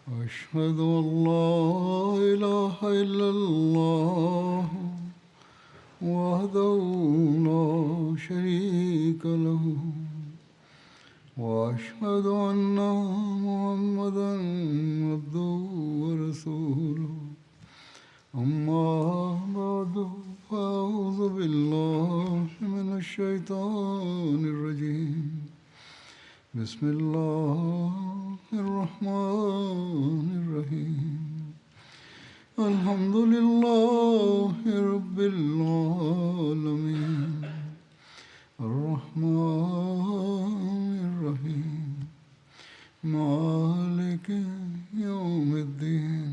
أشهد أن لا إله إلا الله وحده لا شريك له وأشهد أن محمدا عبده ورسوله أما بعد فأعوذ بالله من الشيطان الرجيم بسم الله الرحمن الرحيم الحمد لله رب العالمين الرحمن الرحيم مالك يوم الدين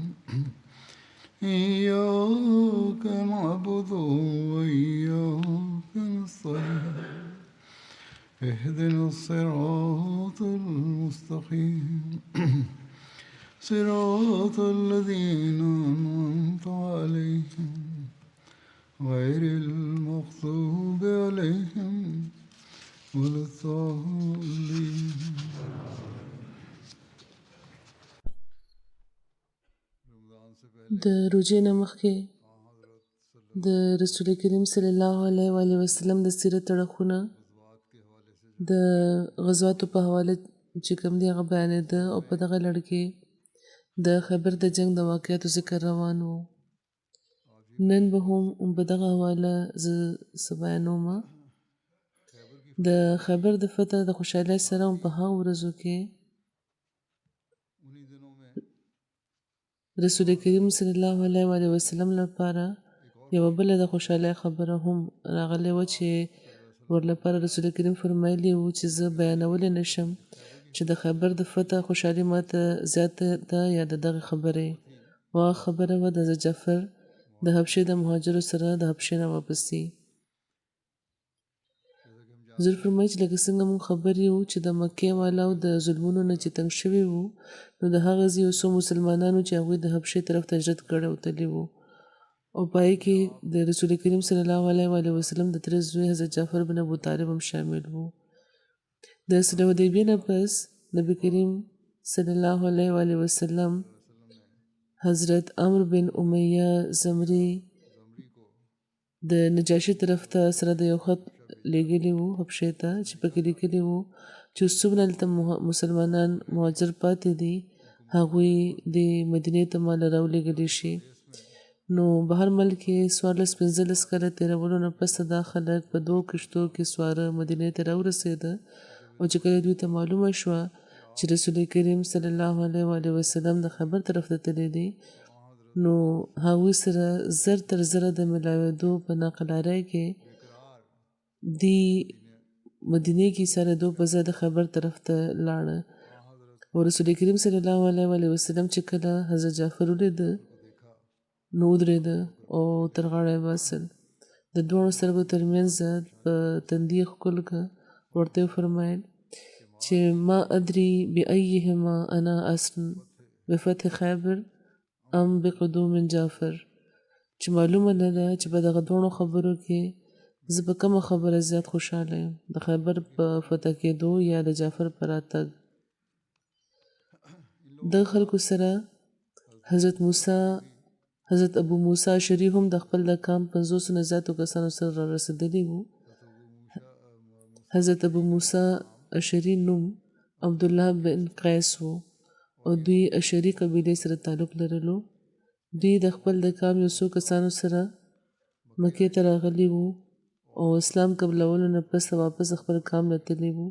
إياك نعبد وإياك نستعين اهدنا الصراط المستقيم صراط الذين أنعمت عليهم غير المغضوب عليهم ولا الضالين. د روژې نه مخکې د رسول کریم صلی الله علیه و آله وسلم د سیرت اړخونه د غزواتو په حواله چې کوم دی هغه بیانېده او په دغه لړ کې د خیبر د جنگ د واقعاتو ذکر روان و. نن به هم په دغه حواله زه څه بیانوم. د خیبر د فتح د خوشحالۍ سره په هغو ورځو کې رسول کریم صلی الله علیه و آله وسلم لپاره یوه بله د خوشحالۍ خبره هم راغلې وه چې ورلپاره رسول کریم فرمایلی وو چې زه بیانولی نشم چې د خیبر د فتح خوشحالي ماته زیاته ده یا د دغې خبرې. هغه خبره وه د جعفر د حبشې د مهاجرو سره د حبشې نه واپسي. حضور فرمایي چې لکه څنګه موږ خبر یو چې د مکې والاو د ظلمونو نه چې تنګ شوي وو نو د هغه ځای یو څو مسلمانانو چې هغوی د حبشې طرف ته هجرت کړی او تللي وو او په هغې کې د رسول کریم صلی الله علیه و آله وسلم د تره زوی حضرت جعفر بن ابو طالب هم شامل وو. د صلح حدیبیې نه پس نبی کریم صلی الله علیه و آله وسلم حضرت عمرو بن امیه زمري د نجاشي طرف ته سره د یو خط لیږلی وو حبشې ته چې پکې لیکلي وو چې څومره هلته مسلمانان مهاجر پاتې دي هغوی د مدینې ته مال راولېږلی شي. نو بهر ملک کې 14-15 کاله تېرولو نه پس دا خلک په 2 کشتو کې سواره مدینې ته راورسېده او چې کله دوی ته معلومه شوه چې رسول کریم صلی الله علیه و آله وسلم د خیبر طرف ته تللی دی نو هغوی سره زر تر زره د ملاوېدو په ناقلارۍ کې دی مدینې کې سره دو په ځای د خیبر طرف ته لاړه او رسول کریم صلی الله علیه و آله وسلم چې کله حضرت جعفر ولیده نو ودرېده او تر غاړه یې باسل د دواړو سترګو ترمنځ په تندي یې ښکل کړه ورته یې وفرمیل چې ما ادري بأیهما انا اصل بفتح خیبر ام بقدوم جعفر چې معلومه نه ده چې په دغه دواړو خبرو کې زه په کومه خبره زیات خوشحاله یم د خیبر په فتح کېدو یا د جعفر په راتګ. د خلکو سره حضرت ابو موسی اشعري هم د خپل د کام 500 نه زیاتو کسانو سره را رسېدلی وو. حضرت ابو موسی اشعري نوم عبدالله بن قیس وو او دوی اشعري قبیلې سره تعلق لرلو. دوی د خپل د کام یو څو کسانو سره مکې ته راغلي وو او اسلام قبلولو نه پس واپس خپل کام ته تللي وو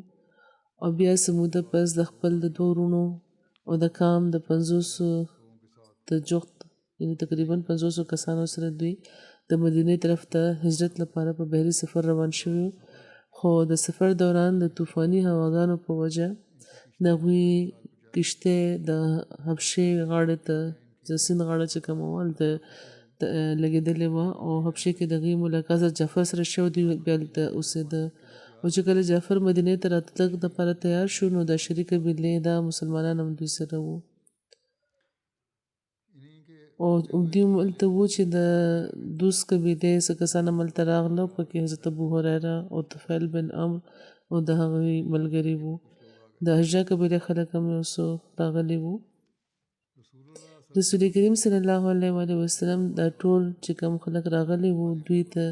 او بیا څه موده پس د خپل د 2 وروڼو او د کام د 500 د جغت یعنې تقریبا 500 کسانو سره دوی د مدینې طرف ته هجرت لپاره په بحري سفر روان شوي خو د سفر دوران د طوفاني هواګانو په وجه د هغوی کشتۍ د حبشې غاړې ته د سیند غاړه چې کومه وه هلته لګېدلې وه او حبشې کې د هغې ملاقات جعفر سره شوی دوی بیا هلته اوسېده او چې کله جعفر مدینې ته راتلو دپاره تیار شو نو د اشعري قبیلې دا مسلمانان هم دوی سره وو او دوی هم هلته وو چې د دوس قبیلې څه کسان هم هلته راغله پکې حضرت ابو هریره او طفیل بن عمرو او د هغوی ملګري وو د حجره قبیلې خلک هم یو څو راغلي وو رسول کریم صلی الله علیه و وسلم دا ټول چې کوم خلک راغلي وو دوی ته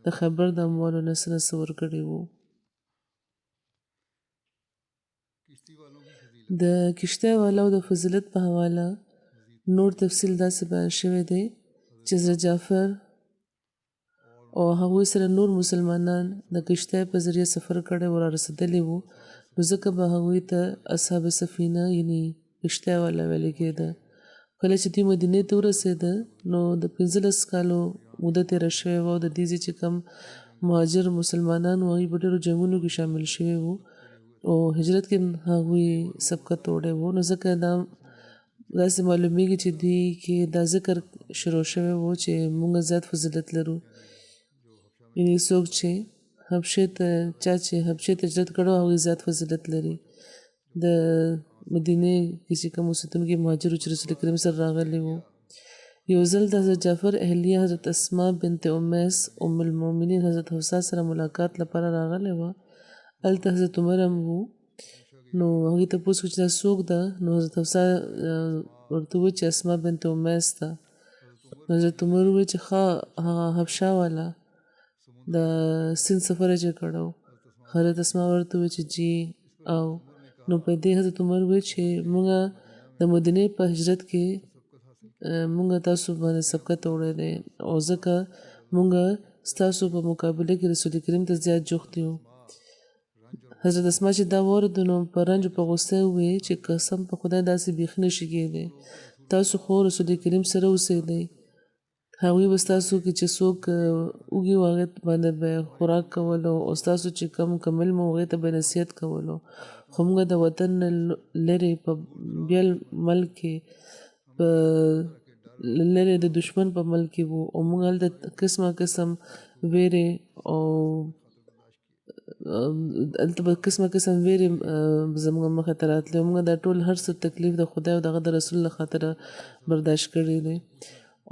د خبر د اموالو نه څه ورکړي وو. د کشته والو د فضیلت په حواله نور تفصیل داسې بیان شوی دی چې حضرت جعفر او هغوی سره نور مسلمانان د کشته په ذریعه سفر کړی او را رسېدلی وو، نو ځکه به هغوی ته اصحاب سفینه یعنی کشته والا ویل کېده. کله چې دوی مدینې ته ورسېده نو د 15 کالو موده تېره شوې وه او د دې ځای چې کوم مهاجر مسلمانان وو هغوی په ډېرو جنګونو کې شامل شوي وو او هجرت کې هغوی سبقت وړی وو، نو ځکه دا داسې معلومیږي چې دوی کې دا ذکر شروع شوی وو چې موږ زیات فضیلت لرو. یعنې څوک چې حبشې ته هجرت کړی هغوی زیات فضیلت لري. د مدینې کې چې کوم اوسېدونکي مهاجر چې رسول کریم سره راغلي وو، یو ځل د حضرت جعفر اهلیه حضرت اسماء بنت امیس ام المؤمنین حضرت حفصه سره ملاقات لپاره راغلی وه. هلته حضرت عمر هم وو، نو هغوی تپوس وکړو چې دا څوک ده، نو حضرت حفصه ورته وویل چې اسماء بنت امیس ده. نو حضرت عمر وویل چې ښه هغه حبشه والا د سیند سفر یې چې کړی و. حضرت اسماء ورته وویل چې جی او نو په دې حضرت عمر وویل چې موږ د مدینې په هجرت کې موږ تاسو باندې سبقت وړی دی او ځکه موږ ستاسو په مقابله کې رسول کریم ته زیات جوخت یو. حضرت اسماء چې دا واورېده نو په رنج په غوسه وویل چې قسم په خدای داسې بیخي نشي کېدی، تاسو خو رسول کریم سره اوسېدئ، هغوی به ستاسو کې چې څوک وږي وو هغې باندې به خوراک کولو او ستاسو چې کوم کمل مو هغې ته به نصیحت کولو، خو موږ د وطن نه لرې په بیل ملک کې په لرې د دشمن په ملک کې وو او موږ هلته قسم ویرې او هلته به قسم ویرې زموږ مخې ته راتلې. موږ دا ټول هر څه تکلیف د خدای او دغه د رسول له خاطره برداشت کړی دی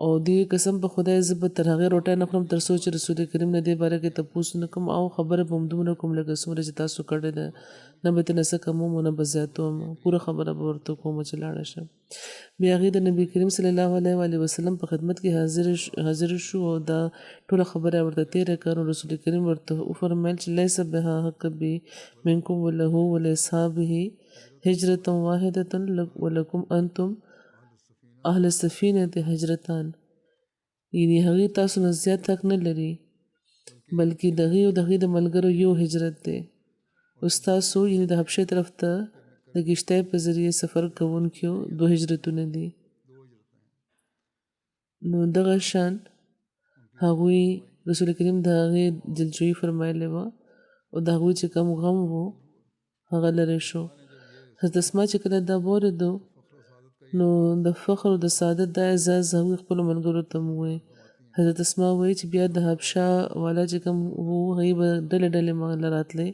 او دې قسم په خدای زه به تر هغې روټۍ نه خورم تر څو چې رسول کریم نه دې باره کې تپوس نه کوم او خبره به همدومره کوم لکه څومره چې تاسو کړې ده، نه به ترې نه څه کموم او نه به زیاتوم، پوره خبره به ورته کوم چې لاړه شم. بیا هغې د نبي کریم صلی الله علیه وسلم په خدمت کې حاضر شو او دا ټوله خبره ورته تېره کړه. رسول کریم ورته وفرمیل چې لیس بها حق بی منکم وله ولاصحابه هجرة واحدة ولکم انتم اهل سفینه هجرتان، یعنی هغې تاسو نه زیات حق نه لري بلکې د هغې او د هغې د ملګرو یو هجرت دی او ستاسو یعنې د حبشې طرف ته د کشتۍ په ذریعې سفر کوونکیو 2 هجرتونه دي. نو دغه شان هغوی رسول کریم د هغې دلجویي فرمایلې وه او د هغوی چې کوم غم و هغه لرې شو. حضرت اسماء چې کله دا واورېدو نو د فخر او د سعادت دا اعزاز هغوی خپلو ملګرو ته هم ووایي. حضرت اسماء وایي چې بیا د حبشه والا چې کوم وو هغوی به ډلې ما له راتلې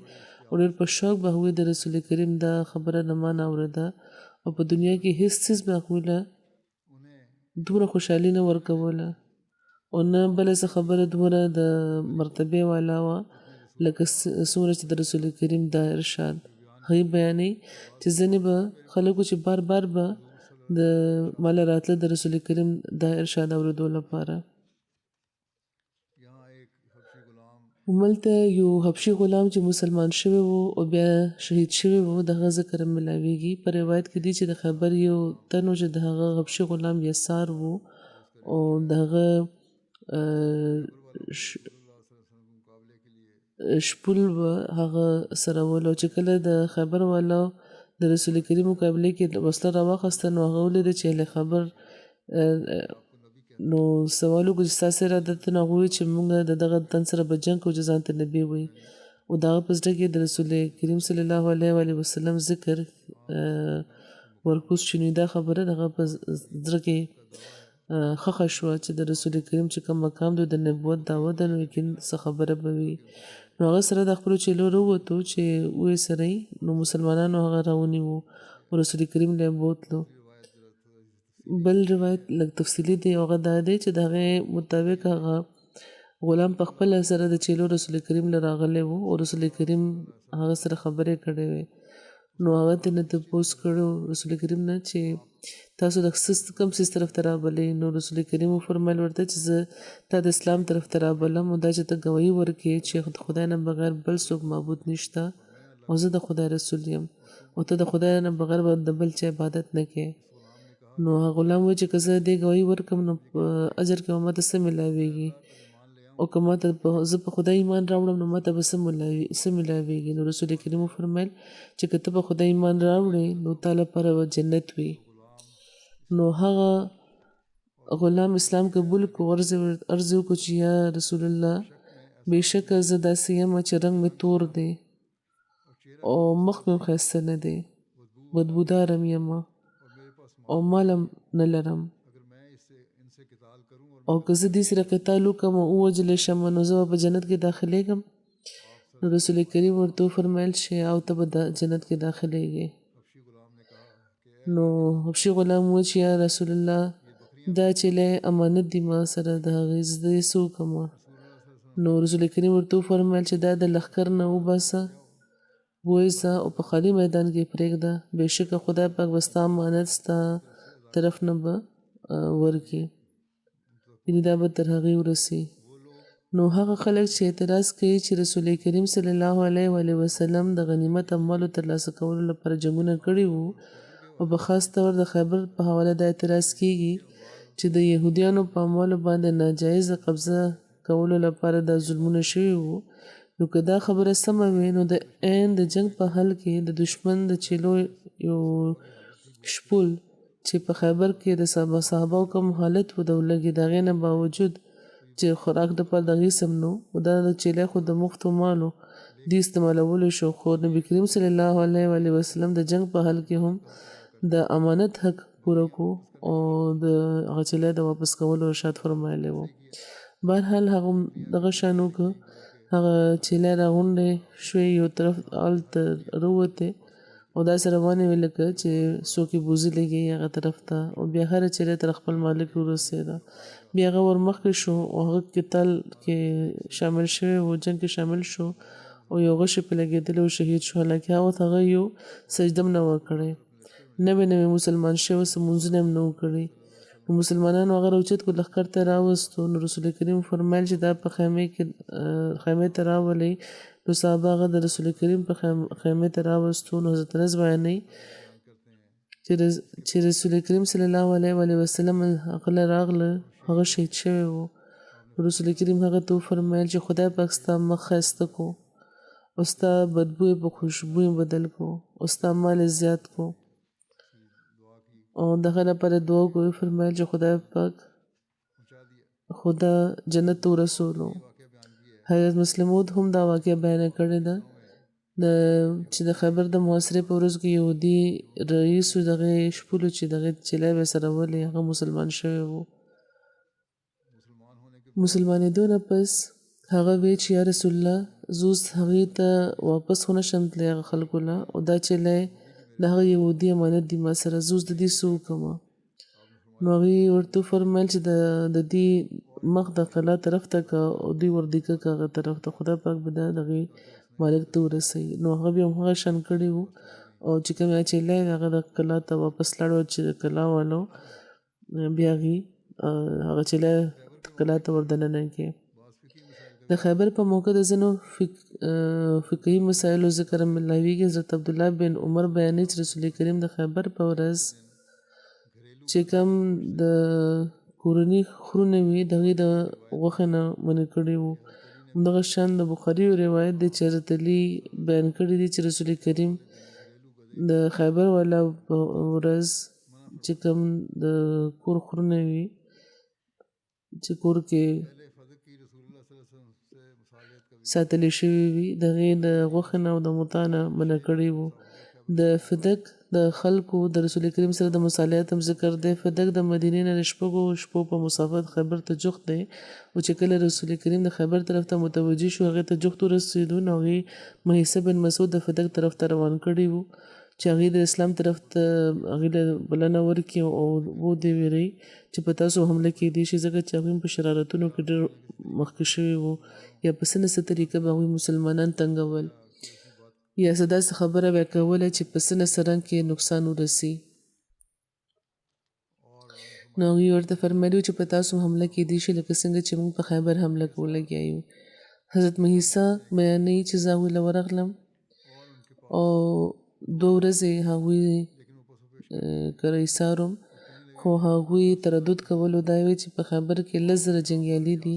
او ډېر په شوق به هغوی د رسول کریم دا خبره نه ما نه اورېده او په دنیا کې هېڅ څیز به هغوی له دومره خوشحالي نه ورکوله او نه بله څه خبره دومره د مرتبې والا وه لکه څومره چې د رسول کریم دا ارشاد. هغوی بیانوي چې ځینې به خلکو چې بار بار به د مال راتله د رسول کریم دا ارشاد اورېدو لپاره. هملته یو حبشي غلام چې مسلمان شوی و او بیا شهید شوی و د هغه ذکر ملاویږي. په روایت کې دی چې د خیبر یو تن و چې د هغه حبشي غلام یسار و او د هغه شپول به هغه سره ول او چې کله د خیبر والا د رسول کریم مقابلې کې وسله راواخیسته نو هغه ولیده چې اهل خبر نو سوال وکړو چې ستاسې ارادت نه، هغه وویل چې موږ د دغه تن سره به جنګ کوو چې ځان ته نبي وایي او د هغه په زړه کې د رسول کریم صلی الله علیه وسلم ذکر ورکوز شنو. دا خبره د هغه په زړه کې ښخه شوه چې د رسول کریم چې کوم مقام دی د نبوت دعوه ده نو یقین څه خبره به وي. نو هغه سره د خپلو چیلو راووتو چې ویې سره نو مسلمانانو هغه راونیوو او رسول کریم له یې بوتلو. بل روایت لږ تفصیلي دی او هغه دا دی چې د هغې مطابق هغه غلام په خپله سره د چیلو رسول کریم له راغلی و او رسول کریم هغه سره خبرې کړې وې نو هغه ترنه تپوس کړو رسول کریم نه چې تاسو د کم سیس طرف ته رابلئ. نو رسول کریم وفرمیل ورته چې زه تا د اسلام طرف ته رابلم او دا چې ته ګواهي ورکړې چې د خدای نه بغیر بل څوک معبود نشته او زه د خدای رسول یم او ته د خدای نه بغیر د بل چا عبادت نه کوې. نو هغه غلام وایي چې که زه دې ګواهي ورکړم نو په اجر کې به ماته څه ملاویږي او که ماته زه په خدای ایمان راوړم نو ماته به څه ملاویږي. نو رسول کریم وفرمیل چې که ته په خدای ایمان راوړې نو تا لپاره به جنت وي. نو هغه غلام اسلام قبول کو عرض وکړو چې یا رسول الله بېشکه زه داسې یم چې رنګ مې تور دی او مخ مې ښایسته نه دی، بدبودارم یم او مالم نه لرم او که زه دې سره قتال وکړم او ووژلی شم نو زه به په جنت کې داخلیږم. نو رسول کریم ورته وفرمیل چې او ته به جنت کې داخلیږې. نو حبشي غلام وویل چې یا رسول الله دا چیلی امانت دی ما سره د هغې زه یې څه وکړم. نو رسول کریم ورته وفرمیل چې دا د لښکر نه وباسه وویسه او په خالي میدان کې پرېږده، بېشکه خدای پاک به ستا امانت ستا طرف نه به ورکړي، یعنې دا به تر هغې ورسي. نو هغه خلک چې اعتراض کوي چې رسول کریم صلی الله علیه وسلم د غنیمت اموالو ترلاسه کولو لپاره جنګونه کړي وو او په خاص طور د خیبر په حواله دا اعتراض کیږي چې د یهودیانو په اموالو باندې ناجایزه قبضه کولو لپاره دا ظلمونه شوي وو. نو که دا خبره سمه وي نو د عین د جنګ په حل کې د دشمن د چیلو یو شپول چې په خیبر کې د صحابهو کوم حالت و د ولګي د هغې نه باوجود چې خوراک دپاره د هغې سم نو او دا د چیلی خو د مفتو مالو دې استعمالولو شو، خو نبي کریم صلی الله علیه وسلم د جنګ په حل کې هم د امانت حق پوره کو او د هغه چیلی د واپس کولو ارشاد فرمایلی و. بهرحال هغه دغه شان وکړه، هغه چیلی راغونډې شوې یو طرف هلته راووتې او داسې روانې وې لکه چې څوک یې بوزي لګي هغه طرف ته او بیا هره چیلی تر خپل مالک ورسېده. بیا هغه ورمخکې شو او هغه قتال کې شامل شوی و، جنګ کې شامل شو او یو غشی پې لګېدلی و، شهید شو. حالانکې هغه وخت هغه یو سجده هم نه وه کړې، نوی مسلمان شوی، څه لمونځونه هم نه و کړي. نو مسلمانانو هغه راوچت کړو، لښکر ته راوستو. نو رسول کریم فرمیل چې دا په خیمې ته راولئ. نو صحابه هغه د رسول کریم په خیمې ته راوستو. نو حضرت انس بیانوي چې رسول کریم صلی الله علیه وسلم هغه راغله، هغه شهید شوی و. رسول کریم هغه ته وفرمیل چې خدای پاک ستا مخ ښایسته کو او ستا بدبو یې په خوشبو بدل کو او ستا مال زیات کو او دغه لپاره دعا وکړو. فرمایل چې خدای پاک خدا جنت ته ورسولو. حضرت مسلم موعود هم دا واقعه بیان کړې ده چې د خیبر د محاصرې په ورځو کې یهودي رئیس و دغه شپولو چې دغه چیلی به سره ولې هغه مسلمان شوی و. مسلمانېدو نه پس هغه وی چې یا رسول الله زه اوس هغې ته واپس خو نه شم تللی هغه خلکو له او دا چیلی د هغه یهودي امانت دی ما سره، زه اوس د دې څه وکړم. نو هغې ورته وفرمیل چې د دې مخ د قلا طرف ته که او دوی وردیکه که هغه طرف ته، خدای پاک به دا دغې مالک ته ورسوي. نو هغه بیا هم هغه شان کړي وو او چې کوم چیلی هغه د قلا ته واپس لاړو چې د قلا والو بیا هغه چیلی قلا ته وردننه کې. د خیبر په موقع د ځینو فقهي مسایلو ذکر ملاویږي. حضرت عبدالله بن عمر بیانوي چې رسول کریم د خیبر په ورځ چې کوم د کورني خرونه وي د هغې د غوښې نه منع کړي وو. همدغه شان د بخاري روایت دی چې حضرت علي بیان کړي دي چې رسول کریم د خیبر والا په ورځ چې کوم د کور خرونه وي چې کور کې ساتلی شوي وي د هغې د غوښې نه او د متا نه منع کړي وو. د فدق د خلکو د رسول کریم سره د مصالحت هم ذکر دی. فدق د مدینې نه د شپږو شپو په مسافت خیبر ته جوخت دی او چې کله رسول کریم د خیبر طرف ته متوجه شو هغې ته جوخت ورسېدو نو هغې مهیصه بن مسعود د فدق طرف ته روان کړي وو چې هغې د اسلام طرف ته هغې له بلنه ورکړي او ودې ویرئ چې په تاسو حمله کېدی شي، ځکه چې هغوی په شرارتونو کې ډېر مخکې شوي وو یا په څه نه څه طریقه به هغوی مسلمانان تنګول. یا څه داسې خبره به کوله چې په څه نه څه رنګ کې نقصان ورسي. نو هغوی ورته فرمایلي چې په تاسو هم حمله کېدی شي لکه څنګه چې موږ په خیبر حمله ولګیا یو. حضرت مهیسا بیانوي چې زه هغوی له ورغلم او 2 ورځې هغوی کره ایساروم، خو هغوی تردد کولو دا وی چې په خیبر کې 10,000 جنګیالي دي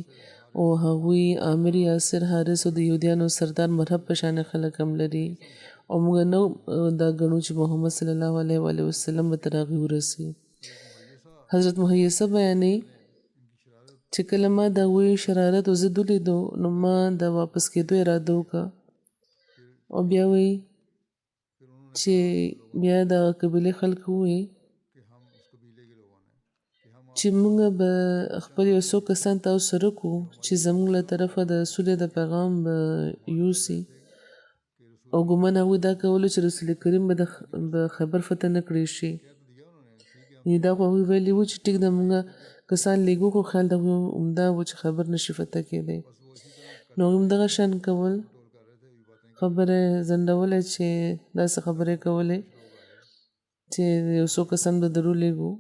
او هغوی عامر یاسر حارث او د یهودیانو سردار مرهب په شان خلک هم لري او موږ نو دا ګڼو چې محمد صلی الله علیه و آله وسلم به تر هغوی ورسي. حضرت مهیسه بیانوي چې کله ما د هغوی شرارت او ضد ولیدو نو ما د واپس کېدو اراده وکړه او بیا وی چې بیا د قبیلې خلکو وی چې موږ به خپل یو څو کسان تاسو سره کو چې زموږ له طرفه د سولې د پیغام به یوسي او ګمان هغوی دا کولو چې رسول کریم به خبر فتح نه کړی شي. یعنې دا خو هغوی ویلي وو چې ټیک د موږ کسان لیږو خو خیال د هغوی همدا و چې خبر نشي فتح کېدی. نو هغوی همدغه شان کول، خبره ځنډوله چې داسې خبرې کولې چې یو څو کسان به درولېږو.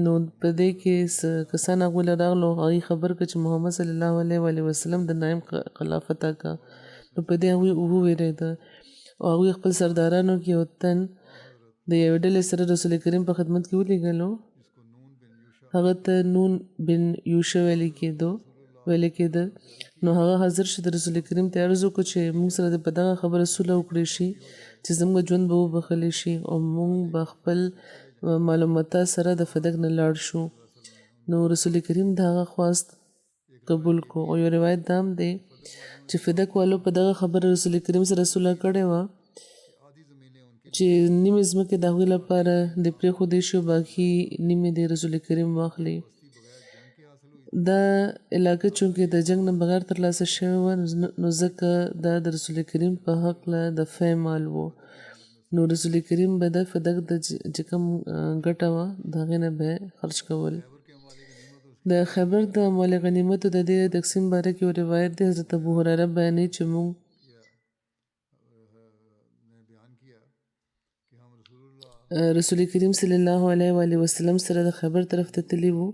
نو په دې کې کسان هغوی له راغلو هغوی خبر کړه چې محمد صلی الله علیه و آله وسلم د نایم قلعه فتح کړه. نو په دې هغوی ووېرېده او هغوی خپل سردارانو کې یو تن د یوې ډلې سره رسول کریم په خدمت کې ولېږلو. هغه ته نون بن یوشع ویل کېده. نو هغه حاضر شو د رسول کریم ته عرض وکړو چې موږ سره د په دغه خبره صلح وکړی شي چې زموږ ژوند به وبخښلی شي او موږ به خپل معلوماته سره د فدق نه لاړ شو. نو رسول کریم د هغه خواست قبول کو او یو روایت دا هم دی چې فدق والو په دغه خبره رسول کریم سره صلح کړې وه چې نیمې ځمکې د هغوی لپاره د پرېښودی شي او باقي نیمې د رسول کریم واخلي. دا علاقه چونکې د جنګ نه بغیر ترلاسه شوې وه نو ځکه دا د رسول کریم په هکله د فی مال و. نو رسول کریم به د فدق د چې کوم ګټه وه د هغې نه به خرج کول. د خیبر د اموال غنیمتو د دې تقسیم باره کې یو روایت دی. حضرت ابو هریره بیانوي چې موږ رسول کریم صلی الله علیه و آله وسلم سره د خیبر طرف ته تللي وو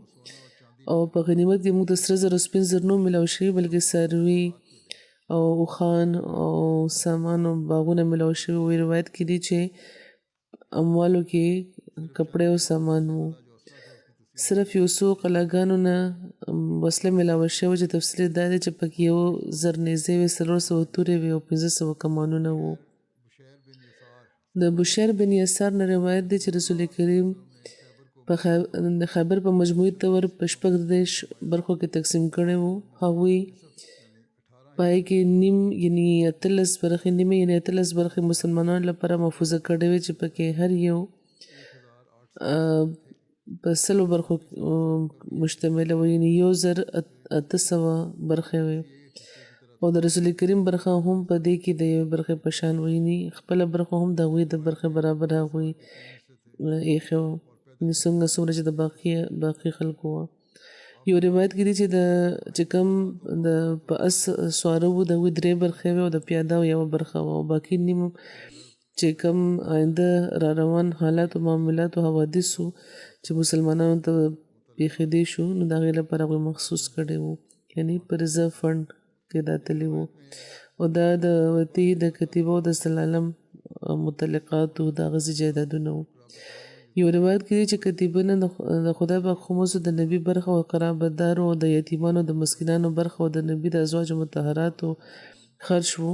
او په غنیمت کې موږ د سره زرو سپین زر نو ملاو شوي بلکې څاروي او اوښان او سامان او باغونه ملاو شوي وو. روایت کې دي چې اموالو کې کپړې او سامان وو. صرف یو څو قلاګانو نه وسله ملاوه شوې چې تفصیل دا دی چې پکې 1,000 نیزې وې، 400 تورې وې او 500 کمانونه وو. د بشیر بن یسار نه روایت دی چې رسول کریم د خیبر په مجموعي طور په 36 برخو کې تقسیم کړی وو. هغوی پای کې یعنې 13 برخې مسلمانانو لپاره محفوظه کړې وې چې پکې هر یو په 100 برخو مشتمله وه، یعنې 1,800 برخې وې او د رسول کریم برخه هم په دې کې د یوې برخې په شان وه، یعنې خپله برخه هم د هغوی د برخې برابر هغوی ایښې وه، یعنې څومره چې د باقي خلکو وه. یو روایت کې دي چې کوم په اس سواره وو د هغوی 3 برخې وې او د پیاده یو برخه وه او باقي نیم چې کوم آینده را روان حالات او معاملات او حوادثو چې مسلمانانو ته پیښېدی شو نو د هغې لپاره هغوی مخصوص کړی وو، یعنې په ریزرو فنډ کې دا تللي وو او دا د وطي د کتیبه او د سلالم متعلقاتو د غزي جایدادونه وو. یو روایت کې دی چې کتیبه نه د خدای پاک خمسو د نبي برخه او قرابتدارو او د یتیمانو د مسکینانو برخه او د نبي د ازواجو مطهراتو خرج وو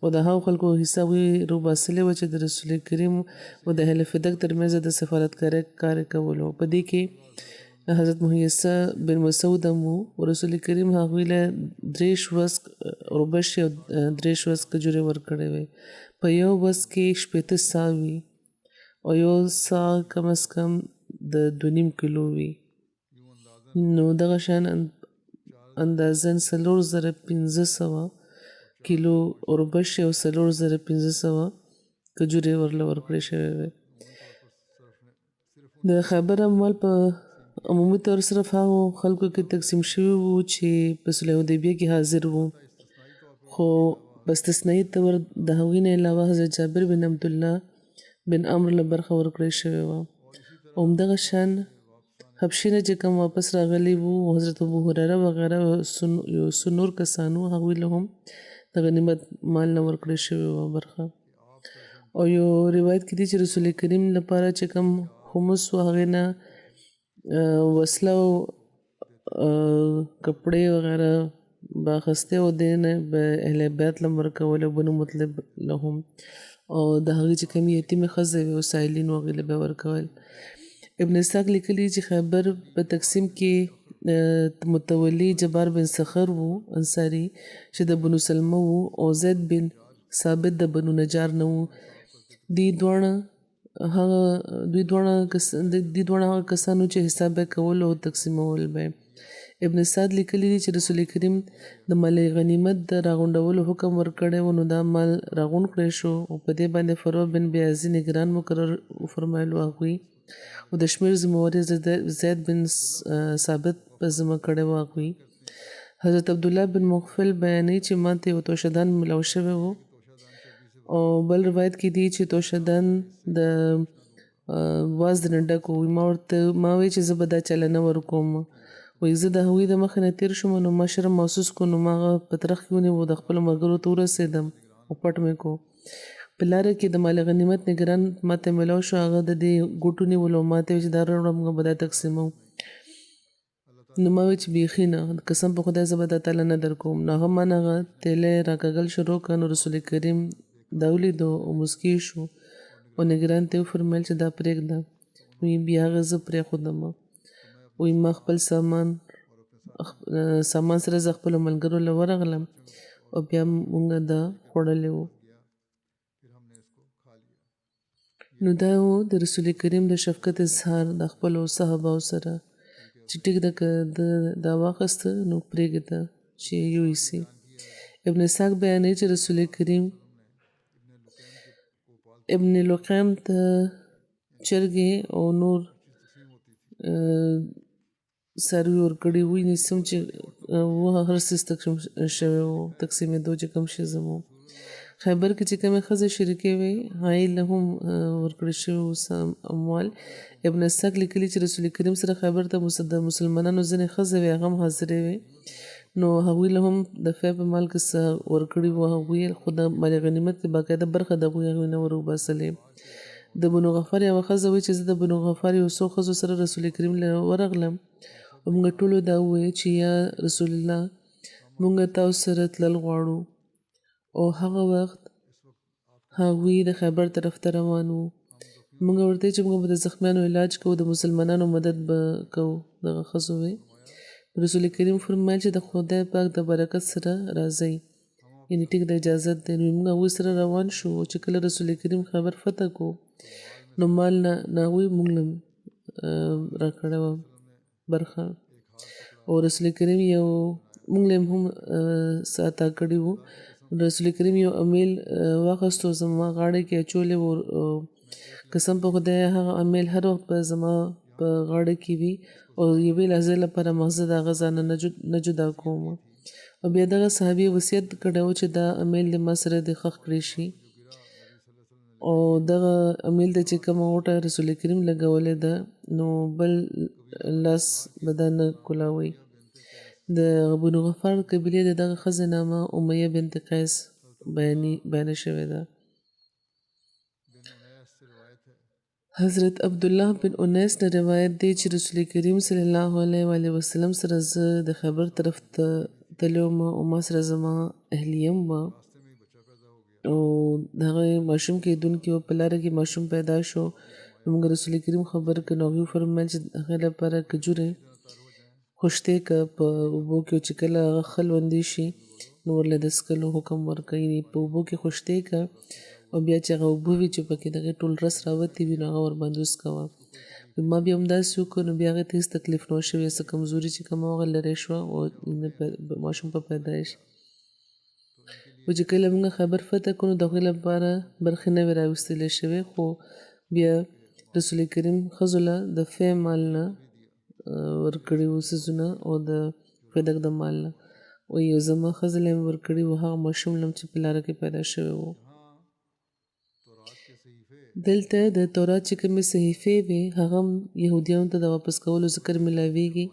او د هغو خلکو حصه وی روباسلې وه چې د رسول کریم او د اهل فدق ترمنځ د سفارتکارۍ کار کولو. په دې کې حضرت مهیسه بن مسعود هم وو او رسول کریم هغوی له 3 وسق اوربشې او 3 وسق کجورې ورکړې وې. په یو وسق کې 80 سا وي او یو سا کم از کم د 2.5 کیلو وي. نو دغه شان اندازن 4,500 کیلو اوربشې او 4,500 کجورې ورله ورکړې شوې وې. د خیبر اموال په عمومي طور صرف هغو خلکو کې تقسیم شوي وو چې په صلح حدیبیه کې حاضر وو، خو په استثنایي طور د هغوی نه علاوه حضرت جابر بن عبدالله بن عمرو له برخه ورکړې شوې وه. همدغه شان حبشې نه چې کوم واپس راغلي وو حضرت ابو هریره وغیره یو څو نور کسانو هغوی له هم د غنیمت مال نه ورکړې شوې وه برخه. او یو روایت کې دي چې رسول کریم لپاره چې کوم خمس و هغې نه وسله او کپړې وغیره به اخیستې او دې نه به اهل بیت له ورکول او بنو مطلب له هم او د هغې چې کوم یتیمې ښځې وې او سایلین هغې له به ورکول. ابن اسحاق لیکلي چې خیبر په تقسیم کې متولی جبار بن سخر وو انصاري چې د بنو سلمه وو او زید بن ثابت د بنو نجار نه وو. دوی دواړه هغه کسانو چې حساب یې کول او تقسیمول به. ابن سعد لیکلی دی چې رسول کریم د مال غنیمت د راغونډولو حکم ورکړی و نو دا مال راغونډ کړی شو او په دې باندې فروع بن بیازي نگران مقرر وفرمایلو هغوی او د شمېر ذمهواري زید بن ثابت په ذمه کړی و هغوی. حضرت عبدالله بن مغفل بیانوي چې ما ته یو توشدان ملاو شوی و او بل روایت کې دی چې توشدان د واز د نه ډک و. ما وی چې زه به دا چاله نه ورکوم وایي زه د هغوی د مخې نه تېر شوم نو ما شرم محسوس کړو نو ما هغه په ترخ کې ونیو د خپلو ملګرو ته ورسېدم او پټ مې کو. په لاره کې د مال غنیمت نگران ما ته میلاو شو هغه د دې ګوټو نیولو او ما ته ویل چې دا راوړه موږ به دا تقسیموو. نو ما ویل چې بیخي نه قسم په خدای زه به دا تاله نه درکوم. نو هغه ما نه هغه تیلی راکاږل شروع کړه نو رسول کریم دا ولیدو او مسکی شو او نگران ته وفرمیل چې دا پرېږده. وایي بیا هغه زه پرېښودم. وایي ما خپل سامان سره زه خپلو ملګرو له ورغلم او بیا مونږ دا خوړلی وو. نو دا و د رسول کریم د شفقت اظهار د خپلو صحابهو سره چې ټیک ده که دا واخیسته نو پرېږده چې یوسي. ابن اسحاق بیانوي چې رسول کریم ابن لقیم ته چرګې او نور څاروي ورکړي وو یعنې څوم چې هر څیز تقسیم شوی و تقسیمېدو چې کوم شی زمو. خیبر کې چې کومې ښځې شریکې وې هغې له هم ورکړل شوي وو اموال. ابن اسحاق لیکلي چې رسول کریم سره خیبر ته د مسلمانانو ځینې ښځې وې هغه هم حاضرې وې نو هغوی له هم د فی په مال کې څه ورکړي وو هغوی خو د مال غنیمت کې باقاعده برخه د هغوی نه ور وباسلې. د بنو غفار یوه ښځه وایي چې زه د بنو غفار یو څو ښځو سره رسول کریم له ورغلم او موږ ټولو دا وویل چې یا رسول الله موږ تاسو سره تلل غواړو او هغه وخت هغوی د خیبر طرف ته روان وو. موږ ورته چې موږ به د زخمیانو علاج کوو د مسلمانانو مدد به کوو دغه ښځو وې. رسول کریم فرمایل چې د خدای پاک د برکت سره راځئ یعنې ټیک د اجازت دی. نو موږ هغوی سره روان شو چې کله رسول کریم خیبر فتح کو نو مال نه هغوی موږ له راکړې وه برخه او رسول کریم یو موږ له هم څه عطا کړي وو. رسول کریم یو امیل واخیستو زما غاړې کې اچولی و. قسم په خدای هغه امیل هر وخت به زما په غاړه کې وي او یوې لحظې لپاره مغزه د هغه ځانه نه جدا کوم. او بیا دغه صحابي وصیت کړی و چې دا امیل د ما سره د ښخ کړی شي او دغه امیل ته چې کومه غوټه رسول کریم لګولې ده نو بل لاس به دا نه کولاوئ. د بنو غفار قبیلې د دغه ښځې نامه امیه بنت قیس بیانه شوې ده. حضرت عبدالله بن انیس نه روایت دی چې رسول کریم صلی الله علیه وسلم سره زه د خیبر طرف ته تللی وم او ما سره زما اهلیه وه او د هغه ماشوم کېدونکي و. په لاره کې ماشوم پیدا شو نو موږ رسول کریم خبر کړ نو هغوی وفرمیل چې هغې لپاره کجورې خوشتې که په اوبو کې چې کله هغه ښه لوندې شي نو ورله د څښلو حکم ورکوي په اوبو کې خوشتې که او بیا چې هغه اوبه وي چې پکې د هغې ټول رس راوتې وي نو هغه ورباندې وڅکوه. ما بیا همداسې وکړو نو بیا هغې ته هېڅ تکلیف نه و شوی څه کمزوري چې کومه هغه لرې شوه او ماشوم په پیدایش و چې کله موږ خیبر فتح کړو نو د هغوی لپاره برخې نه وې راویستلی شوې خو بیا رسول کریم ښځو له د فی مال نه ورکړي وو څیزونه او د فدق د مال نه او یو زما ښځه له مې ورکړي وو هغه ماشوم لم چې په لاره کې پیدا شوی و. دلته د تورات چې کومې صحیفې وې هغه هم یهودیانو ته د واپس کولو ذکر ملاویږي.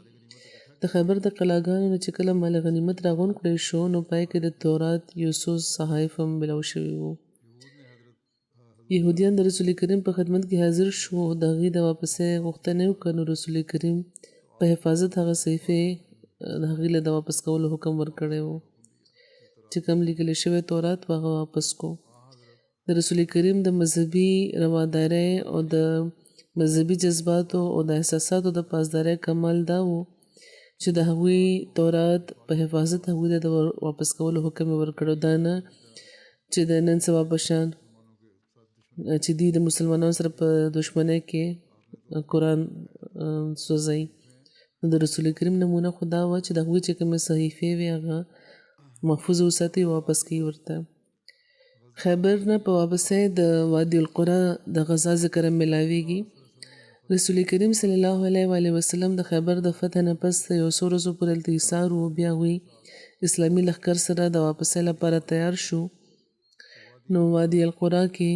د خیبر د قلاګانو نه چې کله مال غنیمت راغونډ کړی شو نو پای کې د تورات یو څو صحایف هم ملاو شوي وو. یهودیان د رسول کریم په خدمت کې حاضر شو او د هغې د واپسۍ غوښتنه یې وکړه نو رسول کریم په حفاظت هغه صحیفې د هغې له د واپس کولو حکم ورکړی و چې کوم لیکل شوی تورات و هغه واپس کو. د رسول کریم د مذهبي روادارۍ او د مذهبي جذباتو او د احساساتو د پاسدارۍ کمال دا و چې د هغوی تورات په حفاظت هغوی د واپس کولو حکم یې ورکړو. دا نه چې د نن سبا په شان چې دوی د مسلمانانو سره په دشمنۍ کې قرآن سوځوي. نو د رسول کریم نمونه خو دا وه چې د هغوی چې کومې صحیفې وې هغه محفوظ وساتي واپس کوي ورته. خیبر نه په واپسۍ د وادي القرا د غزا ذکر ملاویږي. رسول کریم صلی الله علیه وسلم د خیبر د فتح نه پس یو څو ورځو پورې هلته ایثار و. بیا هغوی اسلامي لښکر سره د واپسۍ لپاره تیار شو. نو وادي القرا کې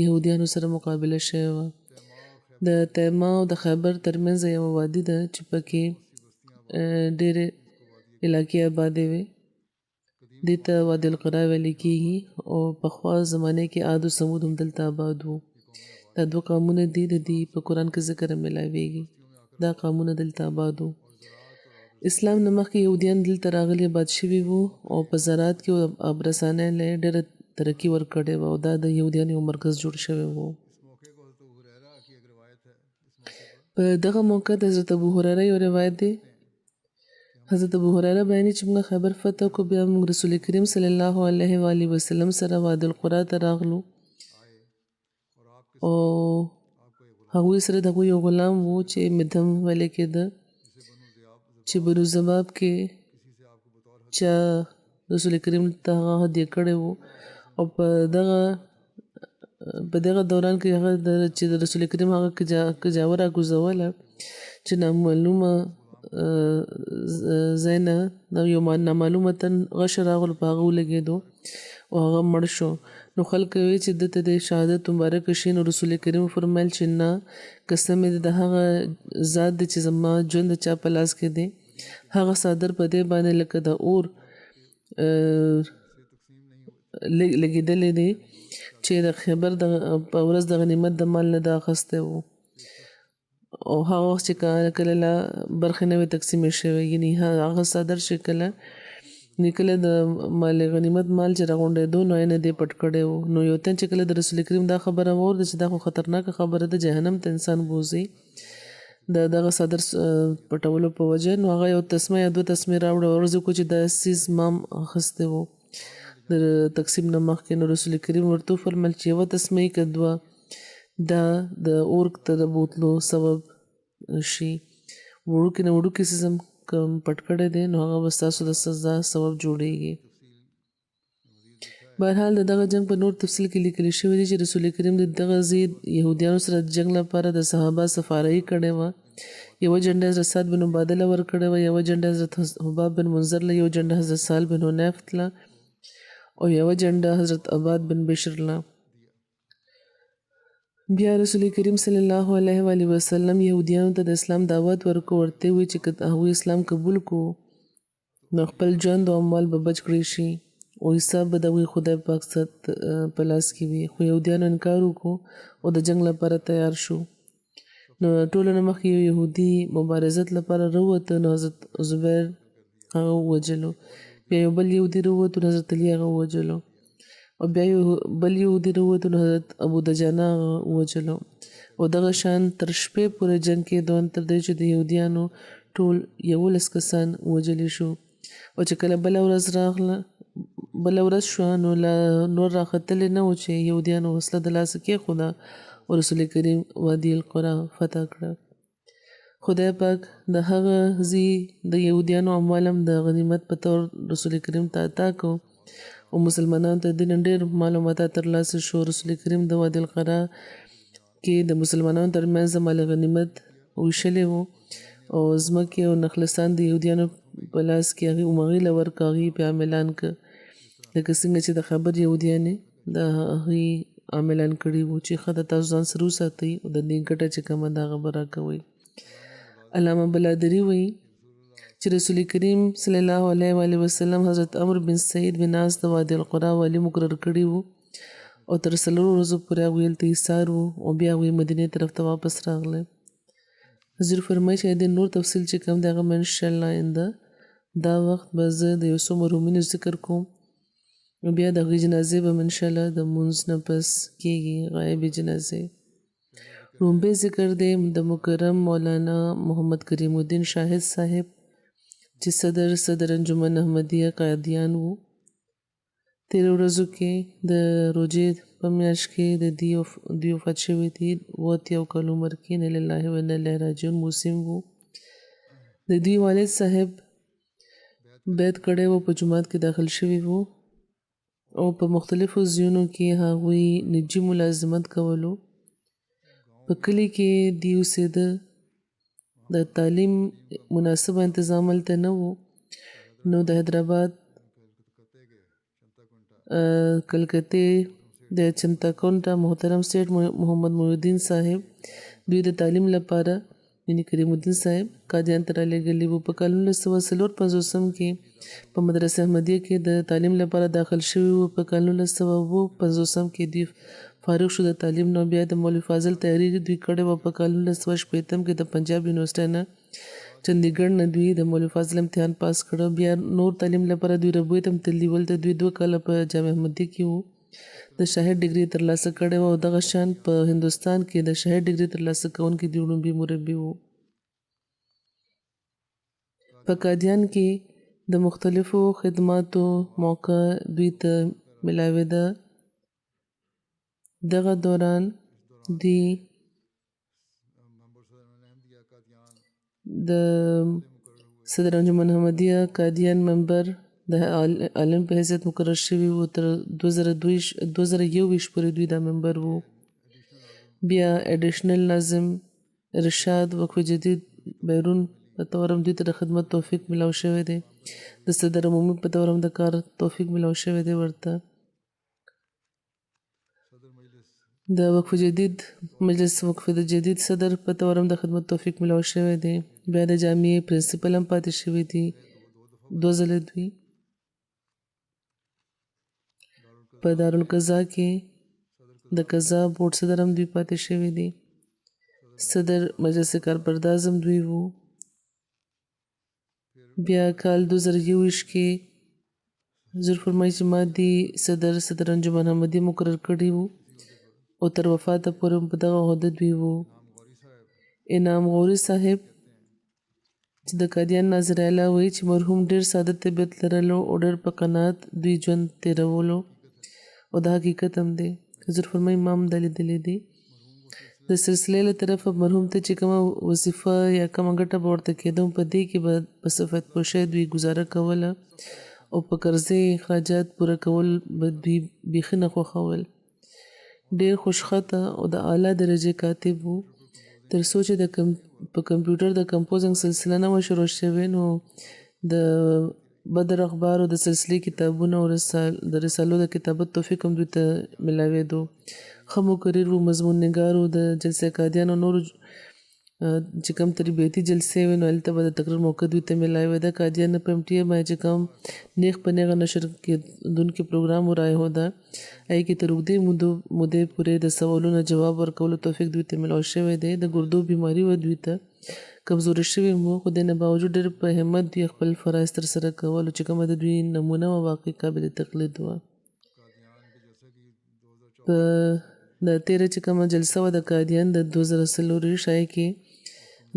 یهودیانو سره مقابله شوې وه. د تیما او د خیبر ترمنځ یوه وادي ده چې پکې ډېرې علاقې آبادې وې. دې ته وادي القرا ویل کېږي او پخوا زمانې کې عاد و ثمود هم دلته آباد وو. دا دوه قومونه دي د دې په قرآن کې ذکر ملاویږي. دا قومونه دلته آباد وو. اسلام نه مخکې یهودیان دلته راغلي آباد شوي وو او په زراعت کې او آبرسانۍ له ډېره ترقي ورکړې وه او دا د یهودیانو یو مرکز جوړ شوی و. په دغه موقع د حضرت ابو هریره یو روایت دی. حضرت ابو هریره بیانوي چې موږ خیبر فتح کړو. بیا موږ رسول کریم صلی الله علیه وسلم سره وادي القرا ته راغلو او هغوی سره د هغوی یو غلام و چې مدهم ویلی کېده چې بنو ضباب کې چا رسول کریم ته هغه هدیه کړی و او په دغه دوران کې هغه چې د رسول کریم هغه کجاوه راکوزوله چې نامعلومه ځای نه یو نامعلومه تن غش راغلو په هغه ولګېدو او هغه مړ شو. نو خلک وایي چې دته د شهادت مبارکه شي. نو رسول کریم فرمایل چې نه قسم مې د هغه ذات دی چې زما ژوند د چا په لاس کې دی هغه څادر په دې باندې لکه د اور لګېدلی دی چې د خیبر په ورځ د غنیمت د مال نه دا اخیستی و او هغه وخت چې کله لا برخې نه وې تقسیمې شوې. یعنې هغه څادر چې کله د مال غنیمت مال چې راغونډېدو نو یې نه دی پټ کړی و. نو یو تن چې کله د رسول کریم دا خبره واورېده چې دا خو خطرناکه خبره ده جهنم ته انسان بوځي د دغه څادر پټولو په وجه. نو هغه یو تسمه یا دوه تسمې راوړه او عرض وکړو چې دا څیز ما اخیستی و د تقسیم نه مخکې. نو رسول کریم ورته وفرمیل چې یوه تسمه که دوه دا د اور ته د بوتلو سبب شي. وړوکې نه وړوکې څیز هم که پټ کړی دی نو هغه به ستاسو د سزا سبب جوړیږي. بهرحال د دغه جنګ په نور تفصیل کې لیکلی شوي دي چې رسول کریم د دغه ځای یهودیانو سره د جنګ لپاره د صحابه سفارۍ کړې وه. یوه جنډه حضرت سعد بن عباده له ورکړې وه، یوه جنډه حضرت حباب بن منذر له، یو جنډه حضرت سهل بن حنیف له او یوه جنډه حضرت عباد بن بشر له. بیا رسول کریم صلی الله علیه وسلم یهودیانو ته د اسلام دعوت ورکړو. ورته وی چې که هغوی اسلام قبول کړو نو خپل ژوند او اموال به بچ کړی شي او حساب به د هغوی خدای پاک په لاس کې وي. خو یهودیانو انکار وکړو او د جنګ لپاره تیار شو. نو ټولو نه مخکې یو یهودي مبارزت لپاره راووته نو حضرت زبیر هغه ووجلو. بیا یو بل یهودي راووتو نو حضرت علي هغه ووجلو او بیا یو بل یهودي راووتو نو حضرت ابو دجانه هغه ووجلو. او دغه شان تر شپې پورې جنګ کېدو تر دې چې د یهودیانو ټول 11 کسان ووجلی شو. او چې کله بله ورځ شوه نو نور راختلی نه و چې یهودیانو وسله د لاسه کېښوده او رسول کریم وادي القرا فتح کړه. خدای پاک د هغه ځای د یهودیانو اموال هم د غنیمت په طور رسول کریم ته عطا کړو او مسلمانانو ته د ډېر معلومات ترلاسه شو. رسول کریم د وادي القرا کې د مسلمانانو ترمنځ مال غنیمت ویشلی و او ځمکې او نخلستان د یهودیانو په لاس کې هغې هغې له ورکړه هغې پې عاملان که لکه څنګه چې د خبر یهودیانې د هغې عاملان کړي وو چې ښه د تاسو ځان سره وساتئ او د دې ګټه چې کومه ده هغه به راکوئ. علامه بلادري وایي چې رسول کریم صلی الله علیه وسلم حضرت عمرو بن سعید بن عاص د وادي القرا والي مقرر کړي وو او تر 4 ورځو پورې هغوی هلته ایثار وو او بیا هغوی مدینې طرف ته واپس راغلی. حضور فرمایي چې د نور تفصیل چې کوم دی هغه به انشاءالله آینده دا وخت به زه د یو څو مرحومینو ذکر کوم او بیا د هغوی جنازې به انشاءالله د لمونځ نه پس کېږي، غایبې جنازې. لومبی ذکر دی د مکرم مولانا محمد کریم الدین شاهد صاحب چې صدر انجمن احمدیه قادیان وو. تېرو ورځو کې د روژې په میاشت کې د دوی وفات شوي دي. 71 کال عمر کې انا لله و انا الیه راجعون موسم وو. د دوی والد صاحب بیعت کړی و، په جومات کې داخل شوي وو او په مختلفو ځایونو کې هغوی نجي ملازمت کولو. په کلي کې دی اوسېده، د تعلیم مناسبه انتظام هلته نه و، نو د حیدرآباد کلکتې د چنتاکونټا محترم سیټ محمد محی الدین صاحب دوی د تعلیم لپاره یعنی کریم الدین صاحب قادیان ته رالېږلي وو. په کال 1954 کې په مدرسه احمدیه کې د تعلیم لپاره داخل شوي وو. په کال 1955 کې دوی فارغ شو د تعلیم نه. بیا د مولوي فاضل تحریر دوی کړی وو. په کال 1960 کې د پنجاب یونیورسټۍ نه چندیګړ نه دوی د مولوي فاضل امتحان پاس کړو. بیا نور تعلیم لپاره دوی ربوي ته تللي ول. دوی 2 کاله په جامعه احمدیه کې وو، د شاهد ډګري ترلاسه کړی و او دغه شان په هندوستان کې د شاهد ډګري ترلاسه کوونکي د لومړي مربي وو. په قادیان کې د مختلفو خدماتو موقع دوی ته ملاوېده. دغه دوران دی د صدر انجمن احمدیه قادیان ممبر د عالم په حیثیت مقرر شوي وو. تر 2021 پورې دوی دا ممبر وو. بیا اډیشنل ناظم ارشاد وقف جدید بیرون په طور هم دوی ته د خدمت توفیق ملاو شوی دی. د صدر عمومي په طور هم د کار توفیق ملاو شوی دی ورته. د وقف جدید مجلس وقف جدید صدر په طور هم د خدمت توفیق ملاو شوی دی. بیا د جامعې پرنسپل هم پاتې شوي دي 2 ځله دوی. په دارالقضا کې د قضا بورډ صدر هم دوی پاتې شوي دي. صدر مجلس کارپرداز هم دوی وو. بیا کال 2021 کې حضور فرمایي چې ما دی صدر انجمن احمدیه مقرر کړي وو او تر وفاته پورې په دغه عهده دوی وو. انعام غوري صاحب چې د قادیان ناظر اعلی وایي چې مرحوم ډېر ساده طبیعت لرلو او ډېر په قناعت دوی ژوند تېرولو او دا حقیقت هم دی. حضور فرمایي ما هم دا لیدلی دی. د سلسلې له طرفه مرحوم ته چې کومه وظیفه یا کومه ګټه به ورته کېده په دې کې به په صفت پوشۍ دوی ګزاره کوله او په قرضې اخراجات پوره کول به دوی بیخي نه خوښول. ډېر خوشخطه او د اعلی درجې کاتب وو. تر څو چې په کمپیوټر د کمپوزنګ سلسله نه وه شروع شوې نو د بدر اخبارو د سلسلې کتابونه او د رسالو د کتابت توفیق هم دوی ته ملاوېدو. ښه مقرر وو، مضمون نګار وو. د جلسه قادیان او نورو چې کوم تربیتي جلسې وې نو هلته به د تقریر موقع دوی ته ملاوېده. قادیان په MTA باندې چې کوم نیغ په نیغه نشر کېدونکي پروګرام و رایښوده هغې کې تر اوږدې مودې پورې د سوالونو جواب ورکولو توفیق دوی ته ملاو شوی دی. د ګردو بیماري وه دوی ته، کمزوري شوي وو، خو د نه باوجود ډېر په همت دوی خپل فرایض ترسره کول چې کومه د دوی نمونه وه واقعي قابل تقلید وه. په د تېره چې کومه جلسه وه د قادیان د 2024 هغې کې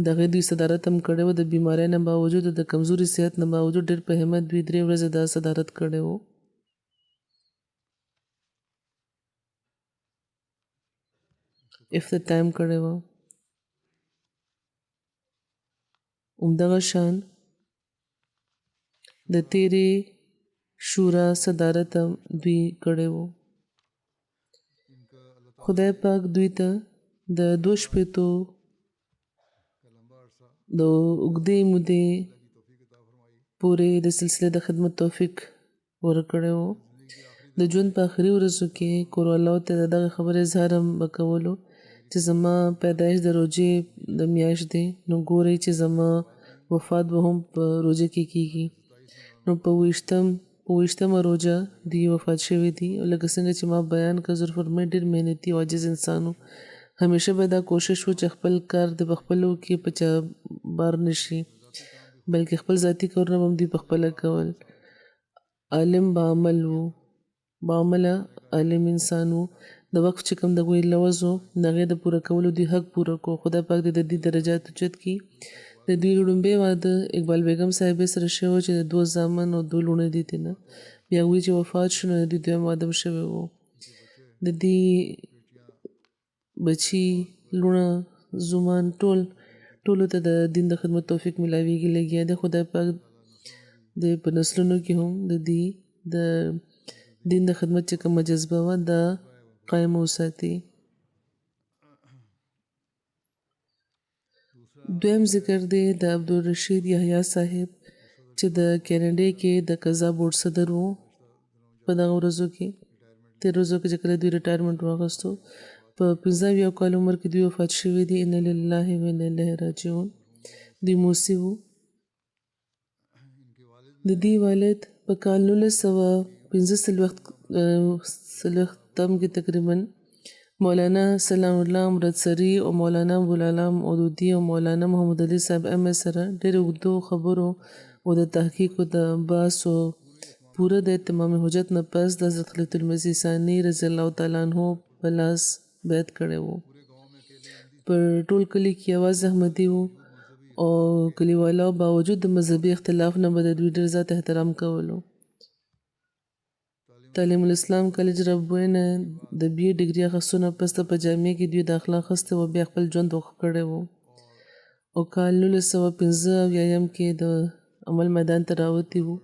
د هغې دوی صدارت هم کړی و. د بیمارۍ نه باوجود د کمزوري صحت نه باوجود ډېر په همت دوی 3 ورځې دا صدارت کړی و. افتتاح کړی و. همدغه شان د تېرې شورا صدارت هم دوی کړی و. خدای پاک دوی ته د 2 شپېتو د اوږدې مودې پورې د سلسله د خدمت توفیق ورکړی و. د ژوند په آخري ورځو کې کور والاو ته د دغه خبرې اظهار هم به کولو چې زما پیدایش د روژې د میاشت دی، نو ګورئ چې زما وفات به هم په روژه کې کیږي. نو په 28مه روژه دوی وفات شوي دي. او لکه څنګه چې ما بیان کړ، حضور فرمایي ډېر محنتي او عاجز انسان و. همیشه به دا کوشش و چې خپل کار د پخپلو کې په چا بار نشي، بلکې خپل ذاتي کارونه به هم دوی پخپله کول. عالم بعمل و، بعمله عالم انسان و. د وقف چې کوم د هغوی لوظ و د هغې د پوره کولو دوی حق پوره کو. خدای پاک دې د دې درجات اوچت کړي. د دوی لومړی واده اقبال بیګم صاحبې سره شوی و چې د 2 زامن او 2 لوڼې دي تېنه. بیا هغوی چې وفات شو نو د دوی دویم واده هم شوی و. د دې بچي، لوڼه، زومان ټولو ته د دین د خدمت توفیق ملاویږي. لګیا دی. خدای پاک د په نسلونو کې هم د دې د دین د خدمت چې کومه جذبه وه دا قایمه وساتي. دویم ذکر دی د عبدالرشید یحیی صاحب چې د کینیډا کې د قضا بورډ صدر و. په دغه ورځو کې 13 ورځو کې چې کله دوی ریټایرمنټ واخیستو، په 15 کال عمر کې دوی وفات شوي دي. انا لله و انا الیه راجعون. دوی موسی وو. د دې والد په کال 1945 کې تقریبا مولانا سلام الله امرتسري او مولانا ابوالعلام اودودي او مولانا محمد علي صاحب سره ډېر اوږدو خبرو او د تحقیق او د بحث او پوره د اتمام حجت نه پس د حضرت خلیفة المسیح ثاني رضی الله تعالی عنہ په لاس بیعت کړی و. پر ټول کلي کې یوازې احمدي و او کلیوالو باوجود د مذهبي اختلاف نه به د دوی ډېر زیات احترام کولو. تعلیم الاسلام کالج ربوی نه د BA ډګري اخیستو نه پس په جامعه کې دوی داخله اخیستی و. بیا خپل ژوند وقف کړی و او کال 1915 کې د عمل میدان ته راوتي وو.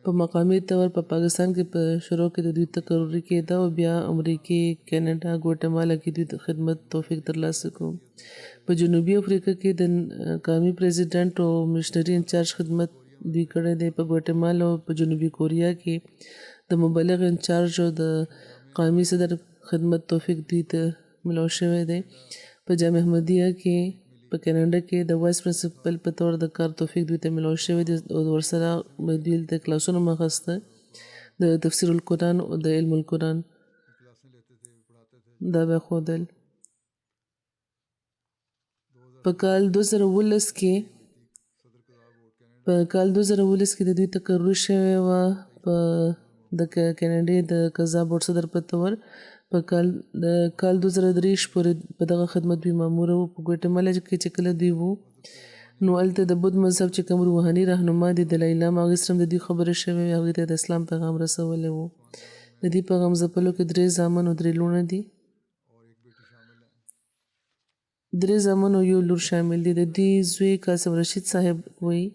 په مقامي طور په پاکستان کې په شروع کې د دوی تقرري کېده او بیا امریکې، کینیډا، ګوټمالا کې دوی د خدمت توفیق ترلاسه کړو. په جنوبي افریقا کې د قومي پریزیډنټ او مشنري انچارج خدمت دوی کړی دی. په ګوټمالا او په جنوبي کوریا کې د مبلغ انچارج او د قومي صدر خدمت توفیق دوی ته ملاو شوی دی. په جامعه احمدیه کې په کینیډا کې د وایس پرنسپل په طور د کار توفیق دوی ته ملاو شوی دی او ورسره دوی د کلاسونو هم اخیسته د تفسیر القرآن او د علم القرآن دا به ښودل. په کال 2019 کې د دوی تقرر شوی وه په د کینیډا د قضا بورډ صدر په طور. په کال 2023 پورې په دغه خدمت دوی ماموره وو. په ګوټمالا کې چې کله دوی وو نو هلته د بودھ مذهب چې کوم روحاني رهنما دي دلای لاما، هغې سره هم د دوی خبرې شوې وې. هغوی ته د اسلام پیغام رسولی وو. د دې په غم ځپلو کې 3 زامن او 3 لوڼه دي. 3 زامن او 1 لور شامل دي. د دې زوی قاسم رشید صاحب وایي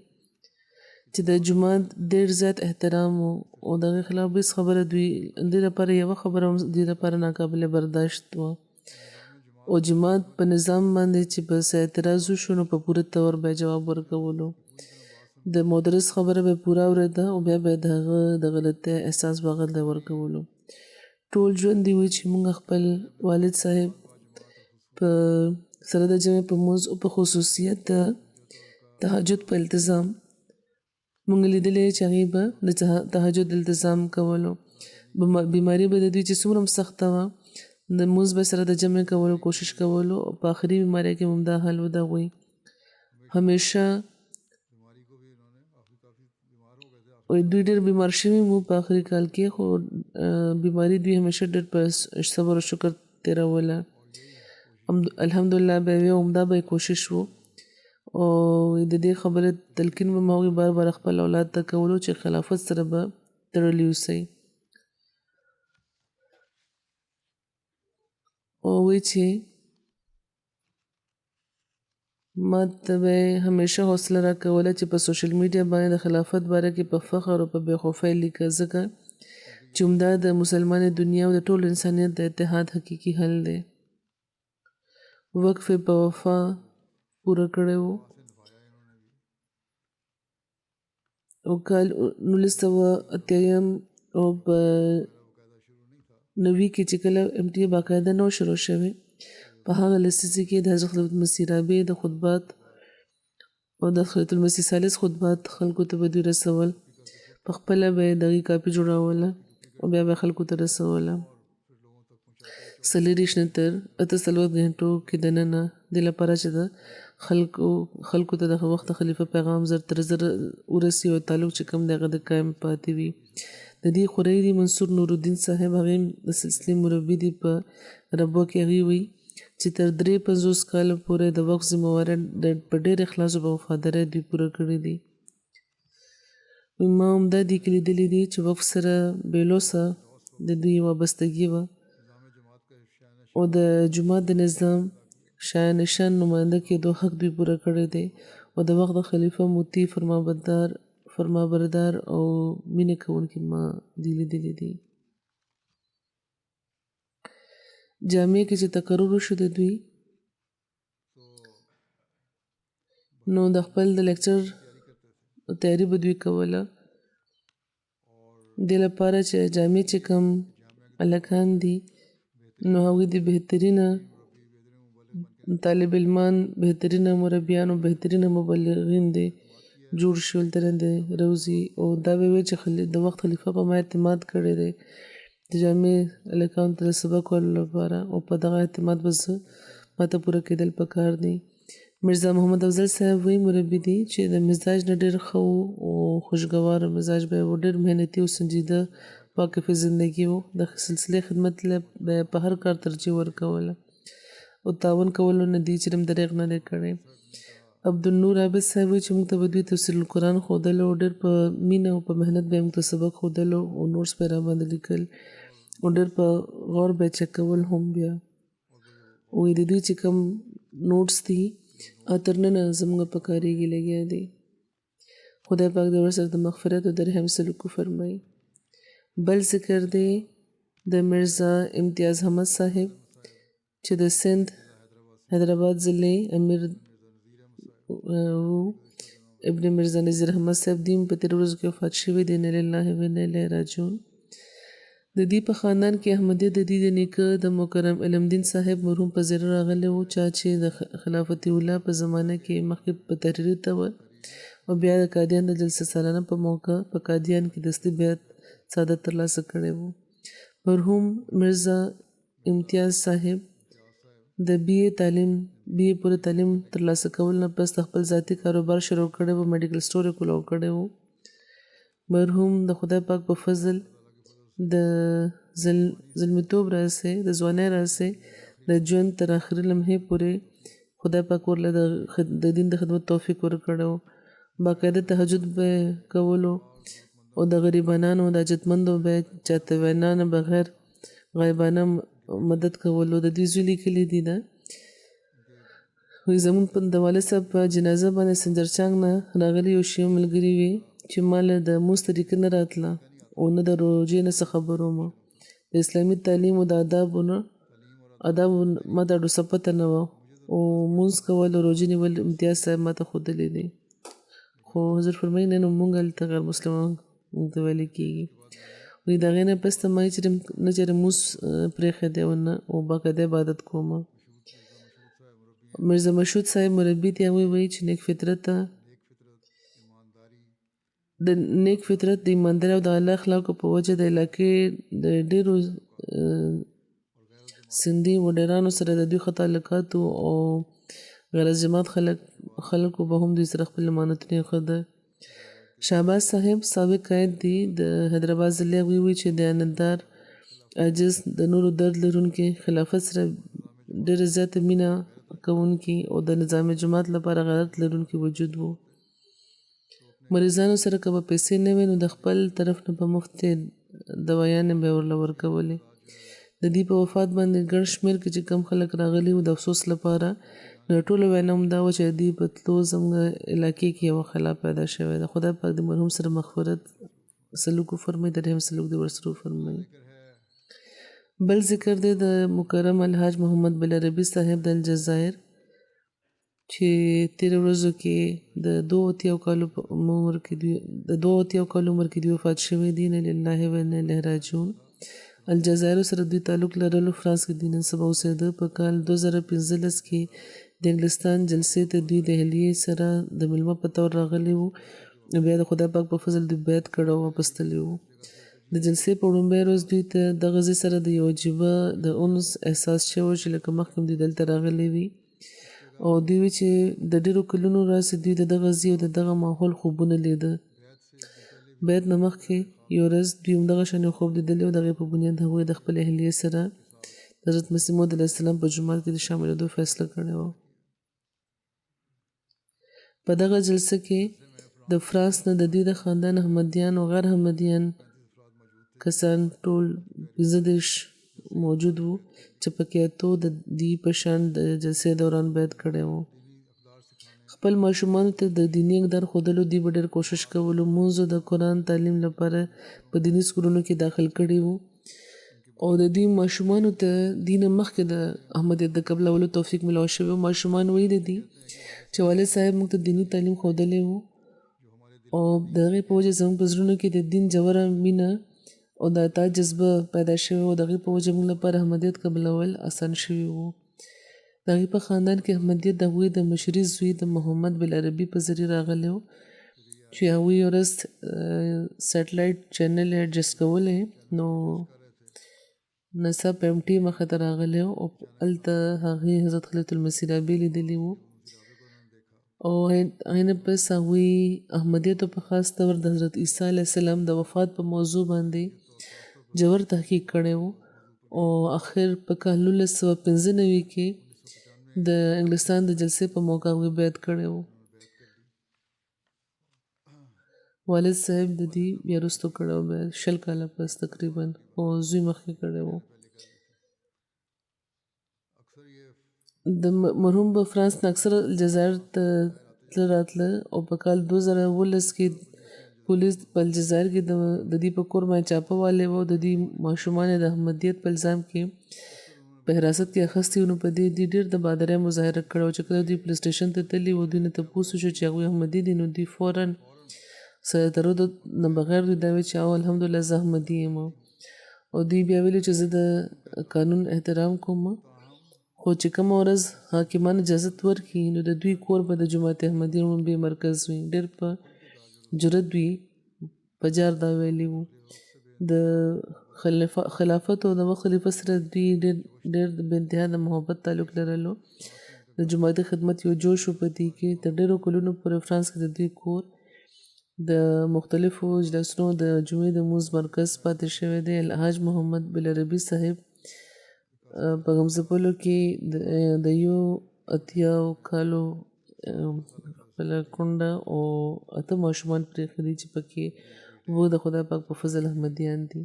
چې د جومات ډېر زیات احترام او د هغې خلاف هېڅ خبره دوی دې لپاره یوه خبره هم دې لپاره ناقابل برداشت وه. او جومات په نظام باندې چې بس اعتراض وشو نو په پوره طور به جواب ورکولو. د مدرس خبره به پوره اورېده او بیا به د هغه د غلطۍ احساس به هغه ته ورکولو. ټول ژوند دې وي چې موږ خپل والد صاحب په سره د جمعې په مونځ او په خصوصیت د تهجد په التزام موږ لیدلی چې هغې به د تهجد التزام کولو. بیماري به د دوی چې څومره هم سخته وه د مونځ به سره د جمع کولو کوشش کولو او په آخري بیمارۍ کې هم دا حل و د هغوی. همیشه دوی ډېر بیمار شوي وو په آخري کال کې، خو بیماري دوی همیشه ډېر په صبر او شکر تېروله. الحمدلله به وي او همدا به کوشش و او د دې خبرې تلقین به ما هغوی بار بار خپل اولاد ته کولو چې خلافت سره به تړلي اوسئ. او وایي چې ما ته به همیشه حوصله راکوله چې په سوشل میډیا باندې د خلافت باره کې په فخر او په بېخوفۍ لیکه، ځکه چې همدا د مسلمان دنیا او د ټول انسانیت د اتحاد حقیقي حل دی. وقف په وفا پوره کړی و او کال 1980 او په 90 کې چې کله MTA باقاعده نو شروع شوی په هغه لسیزه کې د حضرت خلیفۃ المسیح رابع د خطبات او د خلیفۃ المسیح ثالث خطبات خلکو ته به دوی رسول په خپله به یې دغې کاپي جوړوله او بیا به خلکو ته رسوله 40 نه تر 48 غنټو کې دننه د لپاره چې د خلکو ته دغه وخت خلیفه پیغام زر تر زر ورسي او تعلق چې کوم دغه د قائم پاتې وي د دې خوريدي منصور نور الدین صاحب هغه د سلسله مربي دی په ربو کې هغه وی چې تر 53 کال پورې د وخت ذمہوار د په ډېر اخلاص او وفادارۍ دی پوره کړی دی ما هم دا دی کلی دلی دی چې وقف سره بیلوسه د دوی وابستګي و او د جماعت د نظام شایان نشان نماینده کېدو حق دوی پوره کړی دی او د وخت د خلیفه مطیع فرمانبردار او مینه کوونکي ما دی لیدلی دي جامع کې چې تقرر وشو د دوی نو د خپل د لیکچر تیاری به دوی کوله د لپاره چې جامع چې کم الکان دي نو هغوی د بهترینه طالب علمان بهترینه مربیان او بهترینه مبلغین دي جوړ شول ترنده روزي او دا به چې د وخت خلیفہ په ما اعتماد کړی دی د جامع الکان ته سبق ورکولو لپاره او په دغه اعتماد بس ماته پوره کېدل پکار دي مرزا محمد افضل صاحب وی مربي دي چې د مزاج نه ډېر ښه او خوشګوار مزاج به و ډېر محنتي او سنجیده واقف زندگی وو د سلسله خدمت له په هر کار ترجیح ورکوله او تعاون کولو نه دي چې دریغ نه کړي عبدالنور عابد صاحب چې موږ ته دوی تفسیر القرآن ښودلو ډېر په مینه او په محنت به موږ ته سبق ښودلو او نوټس به راباندې لیکل او ډېر په غور به چک کول هم بیا او د دوی چې کوم نوټس دي تر ننه زموږ په کارېږي لګیا دي خدای پاک د ورسره د مغفرت او د رحم سلوک فرمایي بل ذکر دی د مرزا امتیاز احمد صاحب چې د سند حیدرآباد ضلع امیر ابن مرزا نذیر احمد صاحب دیم په تیر ورځ کې وفات شوی دی انا لله و انا الیه راجعون د دې په خاندان کې احمدیه د دې د نیکه د مکرم علم دین صاحب مرحوم په زیره راغلی و چا چې د خلافت الله په زمانه کې مخکې په تحریری ته و او بیا د قادیان د جلسه سالانه په موقع په قادیان کې دستي بیعت سعادت ترلاسه کړی و مرحوم مرزا امتیاز صاحب د BA پورې تعلیم ترلاسه کول نه پس خپل ذاتی کاروبار شروع کړی و میډیکل سٹور یې کولو کړی و مرحوم د خدای پاک په فضل د زلمیتوب راسه د ځوانۍ راسه د ژوند تر اخري لمحې پورې خدای پاک ورله د دین د خدمت توفیق ورکړو باقاعده تهجد به کولو او د غریبانو د حاجتمندو به چاته وینا نه بغیر غایبانه مدد کولو د دې زولي کلی دي دا وي زمون په د والد صاحب په جنازه باندې سنجرچانګ نه راغلي یو شی ملګری وي چې مال د موس طریقې نه راتله او نه د روژې نه څه خبرو ما د اسلامي تعلیم او د آداب ما د ډو سپته نه و او مونږ کول روژې نیول امتیاز صاحب ماته ښودلی دی خو حضور فرمایي نه نو مونږ هلته غیر مسلمان مونږ ته ویلی کېږي وایي د هغې نه پس ته ما چې نه چېرې مونځ پرېښی او نه او باقاعده عبادت کوم مرزا مشهود صاحب مربي دی هغوی وایي چې نیک فطرت د ایماندارۍ او د اعلی اخلاقو په وجه د علاقې د ډېرو سندي وډیرانو سره د دوی ښه تعلقاتو او غرض جماعت خلکو به هم دوی سره خپل امانتونه ښه شهباز صاحب سابق قائد دی د حیدرآباد ضلع وی چې دیانتدار عاجز د نورو درد لرونکي خلافت سره ډېره زیاته مینه کوونکي او د نظام جماعت لپاره غیرت لرونکي وجود وو مریضانو سره که به پیسې نه وي نو د خپل طرف نه په مفت دوايانې به ورله ورکولې د دې په وفات باندې ګڼ شمېر کې چې کم خلک راغلي وو د افسوس لپاره نو ټولو وینا هم دا وه چې د دې په تلو زموږ علاقې کې یوه خلا پیدا شوې ده خدای پاک د مرحوم سره مغفرت سلوک وفرمایي د رحم سلوک د ورسره وفرمایي بل ذکر دی د مکرم الحاج محمد بل عربي صاحب د الجزایر چې تېره ورځو کې د 82 کالو په عمر کې دوی وفات شوي دي. انا لله و انا الیه راجعون. الجزایر سره دوی تعلق لرلو. فرانس کې دوی نن سبا اوسېده. په کال 2015 کې د انګلستان جلسې ته دوی د اهلیې سره د مېلمه په طور راغلي وو. بیا د خدای پاک په فضل دوی بیعت کړی او واپس تللي وو. د جلسې په وړومبی ورځ دوی ته دغه ځای سره د یو عجیبه د انس احساس شوی چې لکه مخکې دوی دلته راغلي وي او دوی وی چې د ډېرو کلونو راهیسې دوی د دغه ځای او د دغه ماحول خوبونه لیده. بیعت نه مخکې یو ورځ دوی همدغه شان یو خوب لیدلی او د هغې په بنیاد هغوی د خپلې اهلیې سره د حضرت مسیح موعود علیه السلام په جومات کې د شاملېدو فیصله کړې وه. په دغه جلسه کې د فرانس نه د دوی د خاندان احمدیان او غیر احمدیان کسان ټول 15 موجود وو چې پکې اتو د دې په شان د جلسې دوران بیعت کړی وو. خپل ماشومانو ته د دیني اقدار ښودلو دوی به ډېر کوشش کولو. مونځ او د قرآن تعلیم لپاره په دیني سکولونو کې داخل کړي وو او د دوی ماشومانو ته دینه مخکې د احمدیت د قبلولو توفیق ملاو شوی. ماشومان ویلي دي چې والد صاحب موږ ته دیني تعلیم ښودلی وو او د هغې په وجه زموږ په زړونو کې د دین ژوره مینه او د اطاعت جذبه پیدا شوې وه. د هغې په وجه موږ لپاره احمدیت قبلول اسان شوي وو. د هغې په خاندان کې احمدیت د هغوی د مشري زوی د محمد بالعربي په ذریعه راغلی و چې هغوی یو ورځ سیټلایټ چینل یې ایډجسټ کولی نو نڅا په MT مخې ته راغلی و او هلته هغې حضرت خلیفة المسیح رابعي لیدلی و او هغې نه پس هغوی احمدیت په خاص طور د حضرت عیسی علیه السلام د وفات په موضوع باندې ژور تحقیق کړی و او آخر په کال 1995 کې د انګلستان د جلسې په موقع هغوی بیعت کړی و. والد صاحب د دې بیا وروستو کړی و، بیا 20 کاله پس تقریبا او زوی مخکې کړی و. د مرحوم به فرانس نه اکثره الجزایر ته تله راتله او په کال 2019 کې پولیس په الجزایر کې د دې په کور باندې چاپه والی و. د دې ماشومان د احمدیت په الزام کې په حراست کې اخیستي وو. نو په دې ډېر د بادرۍ مظاهره کړې وه چې کله دوی پولیس سټیشن ته تللي وو دوی نه تپوس وشو چې هغوی احمدي دي نو دوی فوراً ترود نه بغیر دوی دا ویل چې الحمدلله زه احمدي یم او دوی بیا ویلي چې زه د قانون احترام کوم خو چې کومه ورځ حاکمان اجازت ورکړي نو د دوی کور به د جماعت احمدي عمومي مرکز وي. ډېر په جرأت دوی په جار دا ویلي وو. د خلافت او د خلیفه سره دوی ډېر بې انتها د محبت تعلق لرلو. د جماعتي خدمت یو جوش و په دې کې تر ډېرو کلونو پورې فرانس کې د دوی کور د مختلفو اجلاسونو د جمعې د لمونځ مرکز پاتې شوی دی. الحاج محمد بالعربي صاحب په غمزپلو کې د 80 کالو خپله کونډه او 8 ماشومان پرېښي دي چې پکې و د خدای پاک په فضل احمدیان دي.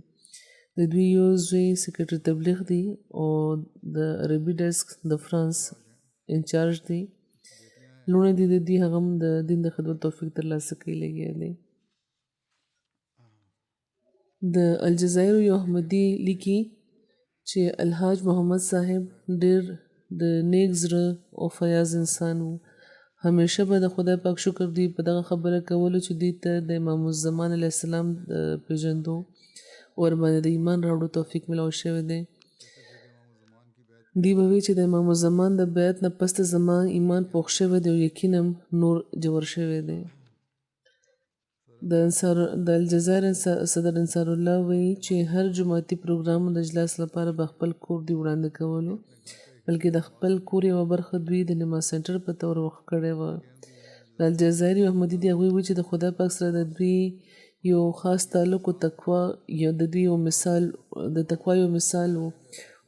د دوی یو زوی سیکرټري تبلیغ دی او د عربي ډیسک د فرانس انچارج دی. لوڼې دي د دوی هغه هم د دین د خدمت توفیق ترلاسه کوي لګیا دی. د الجزایر یو احمدي لیکي چې الحاج محمد صاحب ډېر د نیک زړه او فیاض انسان و. همیشه به د خدای پاک شکر دوی په دغه خبره کولو چې دوی ته د امام الزمان علیه السلام پیژندو ورباندې د ایمان راوړو توفیق ملاو شوی دی. دوی به وی چې د امام الزمان د بیعت نه پس زما ایمان پوخ شوی دی او یقینا نور جوړ شوی دی. د الجزایر صدر انصار الله وی چې هر جماعتي پروګرام د اجلاس لپاره به خپل کور دی وړاندې کولو بلکې د خپل کور یوه برخه دوی د نماز سنټر په طور وقف کړی وه. د الجزایر یو احمدي دی هغوی وی چې د خدای پاک سره د دوی یو خاص تعلق او تقوا یا د دوی یو مثال د تقوا یو مثال و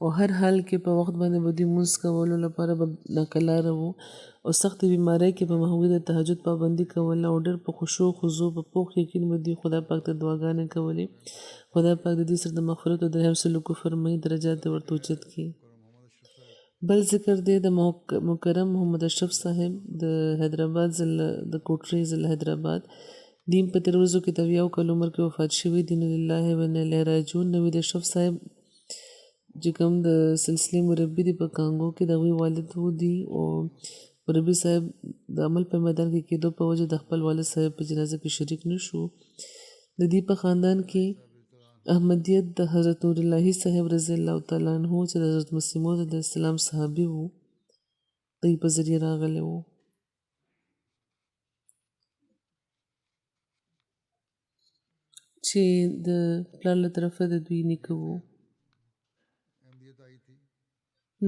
او هر حال کې په وخت باندې به دوی لمونځ کولو لپاره به ناکلاره وو او سختې بیمارۍ کې به هغوی د تهجد پابندي کوله او ډېر په خشوع خضوع په پوخ یقین به دوی خدای پاک ته دعاګانې کولې. خدای پاک د دوی سره د مغفرت او د رحم سلوک وفرمایي درجات یې ورته اوچت کړي. بل ذکر دی د مکرم محمد اشرف صاحب د حیدرآباد ضلع د کوټري ضلع حیدرآباد دین په تېرو ورځو کې د 70 کال عمر کې وفات شوي دي. انا لله و انا الیه راجعون. نوید اشرف صاحب چې کوم د سلسلې مربي دي په کانګو کې د هغوی والد دي او ربي صاحب د عمل په میدان کې کېدو په وجه د خپل والد صاحب په جنازه کې شریک نشو. د دې په خاندان کې احمدیت د حضرت نور الهی صاحب رضی الله تعالی عنہ چې د حضرت مسیح موعود علیه السلام صحابي وو دوی په ذریعه راغلی وو. چې د پلار له طرفه د دوی نیکه وو.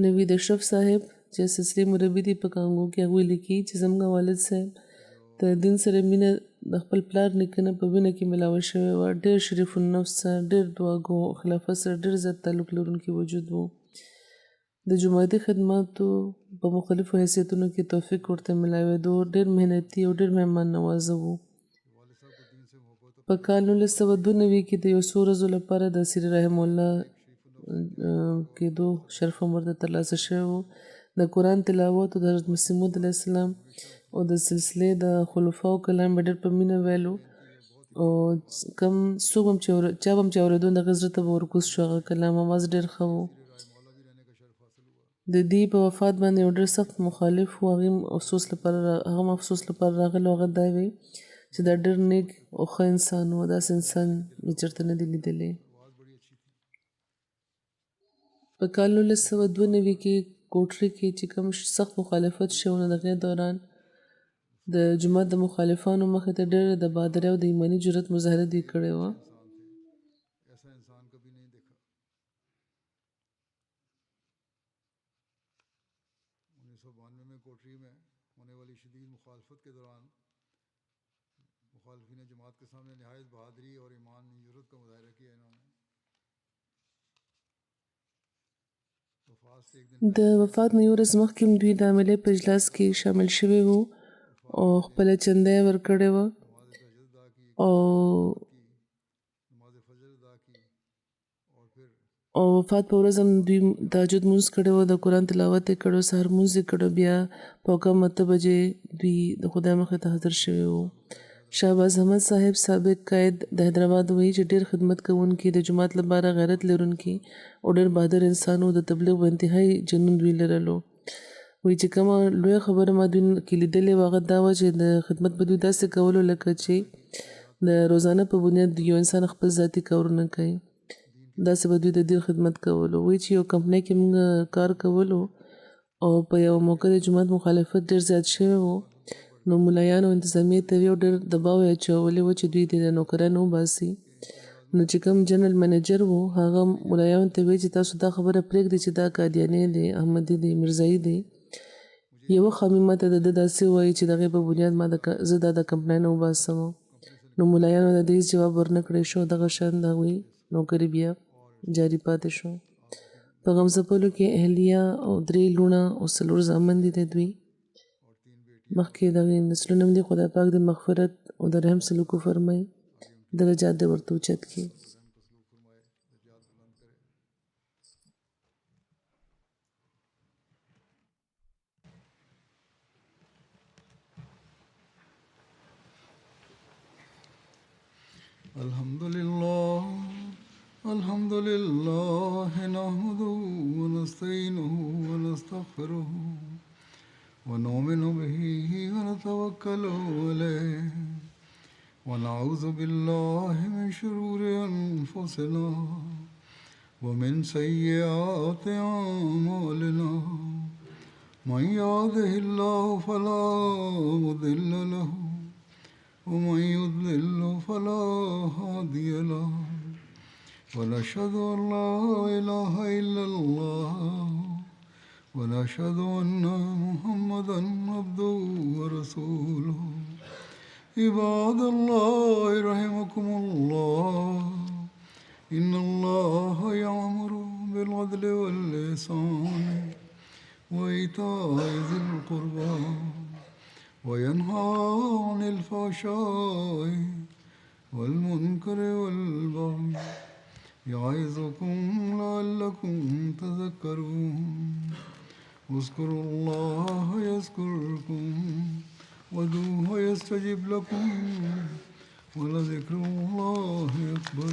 نوید اشرف صاحب چې سلسله مربي دي په کانګو کې هغوی لیکي چې زموږ والد صاحب د دین سره مینه د خپل پلار نیکه نه په وینه کې ملاوه شوې وه. ډېر شریف النفس ډېر دعاګو خلافت سره ډېر زیات تعلق لرونکي وجود وو. د جماعتي خدماتو په مختلفو حیثیتونو کې توفیق ورته ملاوېدو ډېر محنتي او ډېر مهمان نوازه وو. په کال 1992 کې د یو څو ورځو لپاره د سیر رحم الله کېدو شرف هم ورته ترلاسه شوی و. د قرآن تلاوت او د حضرت مسیح موعود علیه السلام او د سلسلې د خلفاو کلام به ډېر په مینه ویلو او کم څوک هم چا به هم چې اورېدو د هغه زړه ته به ورکوز شو. هغه کلام اواز ډېر ښه و. د دې په وفات باندې یو ډېر سخت مخالف و. هغه هم افسوس لپاره راغلی او هغه دا وی چې دا ډېر نیک او ښه انسان و. داسې انسان مې چېرته نه دی لیدلی. په کال 1992 کې کوټري کې چې کوم سخت مخالفت شو نو د هغې دوران د جومات د مخالفانو مخې ته ډېره د بهادرۍ او د ایماني جرأت مظاهره دوی کړې وه. د وفات نه یو ورځ مخکې دوی د عملې په اجلاس کې شامل شوي وو او خپله چنده یې ورکړې وه او وفات په ورځ هم دوی تهجد لمونځ کړی و، د قرآن تلاوت یې کړی و، سهار لمونځ یې کړی و. بیا په کم 8 بجې دوی د خدای مخې ته حاضر شوي وو. شهباز احمد صاحب سابق قائد د حیدرآباد وایي چې ډېر خدمت کوونکي، د جومات لپاره غیرت لرونکي او ډېر بهادر انسان و. د تبلیغ په انتهایي جنون دوی لرلو. وایي چې کومه لویه خبره ما دوی کې لیدلې وه هغه دا وه چې د خدمت به دوی داسې کولو لکه چې د روزانه په بنیاد یو انسان خپل ذاتي کارونه کوي. داسې به دوی د دین خدمت کولو. وایي چې یو کمپنۍ کې موږ کار کولو او په یو موقع د جومات مخالفت ډېر زیات شوی و، نو ملایانو انتظامیې ته یو ډېر دباو یې اچولی و چې دوی د نوکران وباسي. نو چې کوم جنرال منیجر و هغه ملایانو ته وایي چې تاسو دا خبره پرېږدئ چې دا قادیاني دی، احمدي دی، مرزایي دی. یوه خامي ماته د ده داسې وایي چې د هغې په بنیاد زه دا د کمپنۍ نه وباسم. نو ملایانو د دې جواب ورنه کړی شو. دغه شان د هغوی نوکري بیا جاري پاتې شو. په غمزپلو کې اهلیه او 3 لوڼه او 4 زامن دي د دوی. مخکې دغې نسلونه هم دي. خدای پاک د مغفرت او د رحم سلوک وفرمایي، درجات دې ورته اوچت کړي. الحمد لله نحمده ونستعينه ونستغفره ونؤمن به ونتوكل عليه ونعوذ بالله من شرور أنفسنا ومن سيئات أعمالنا. من يهده الله فلا مضل له ومن يضلل فلا هادي له. ونشهد أن لا إله إلا الله ونشهد أن محمدا عبده ورسوله. عباد الله رحمكم الله، إن الله يأمر بالعدل والإحسان وإيتاء ذي القربى وينهى عن الفحشاء والمنكر والبغي يعظكم لعلكم تذكرون. اذكروا الله يذكركم وادعوه يستجب لكم ولذكر الله أكبر.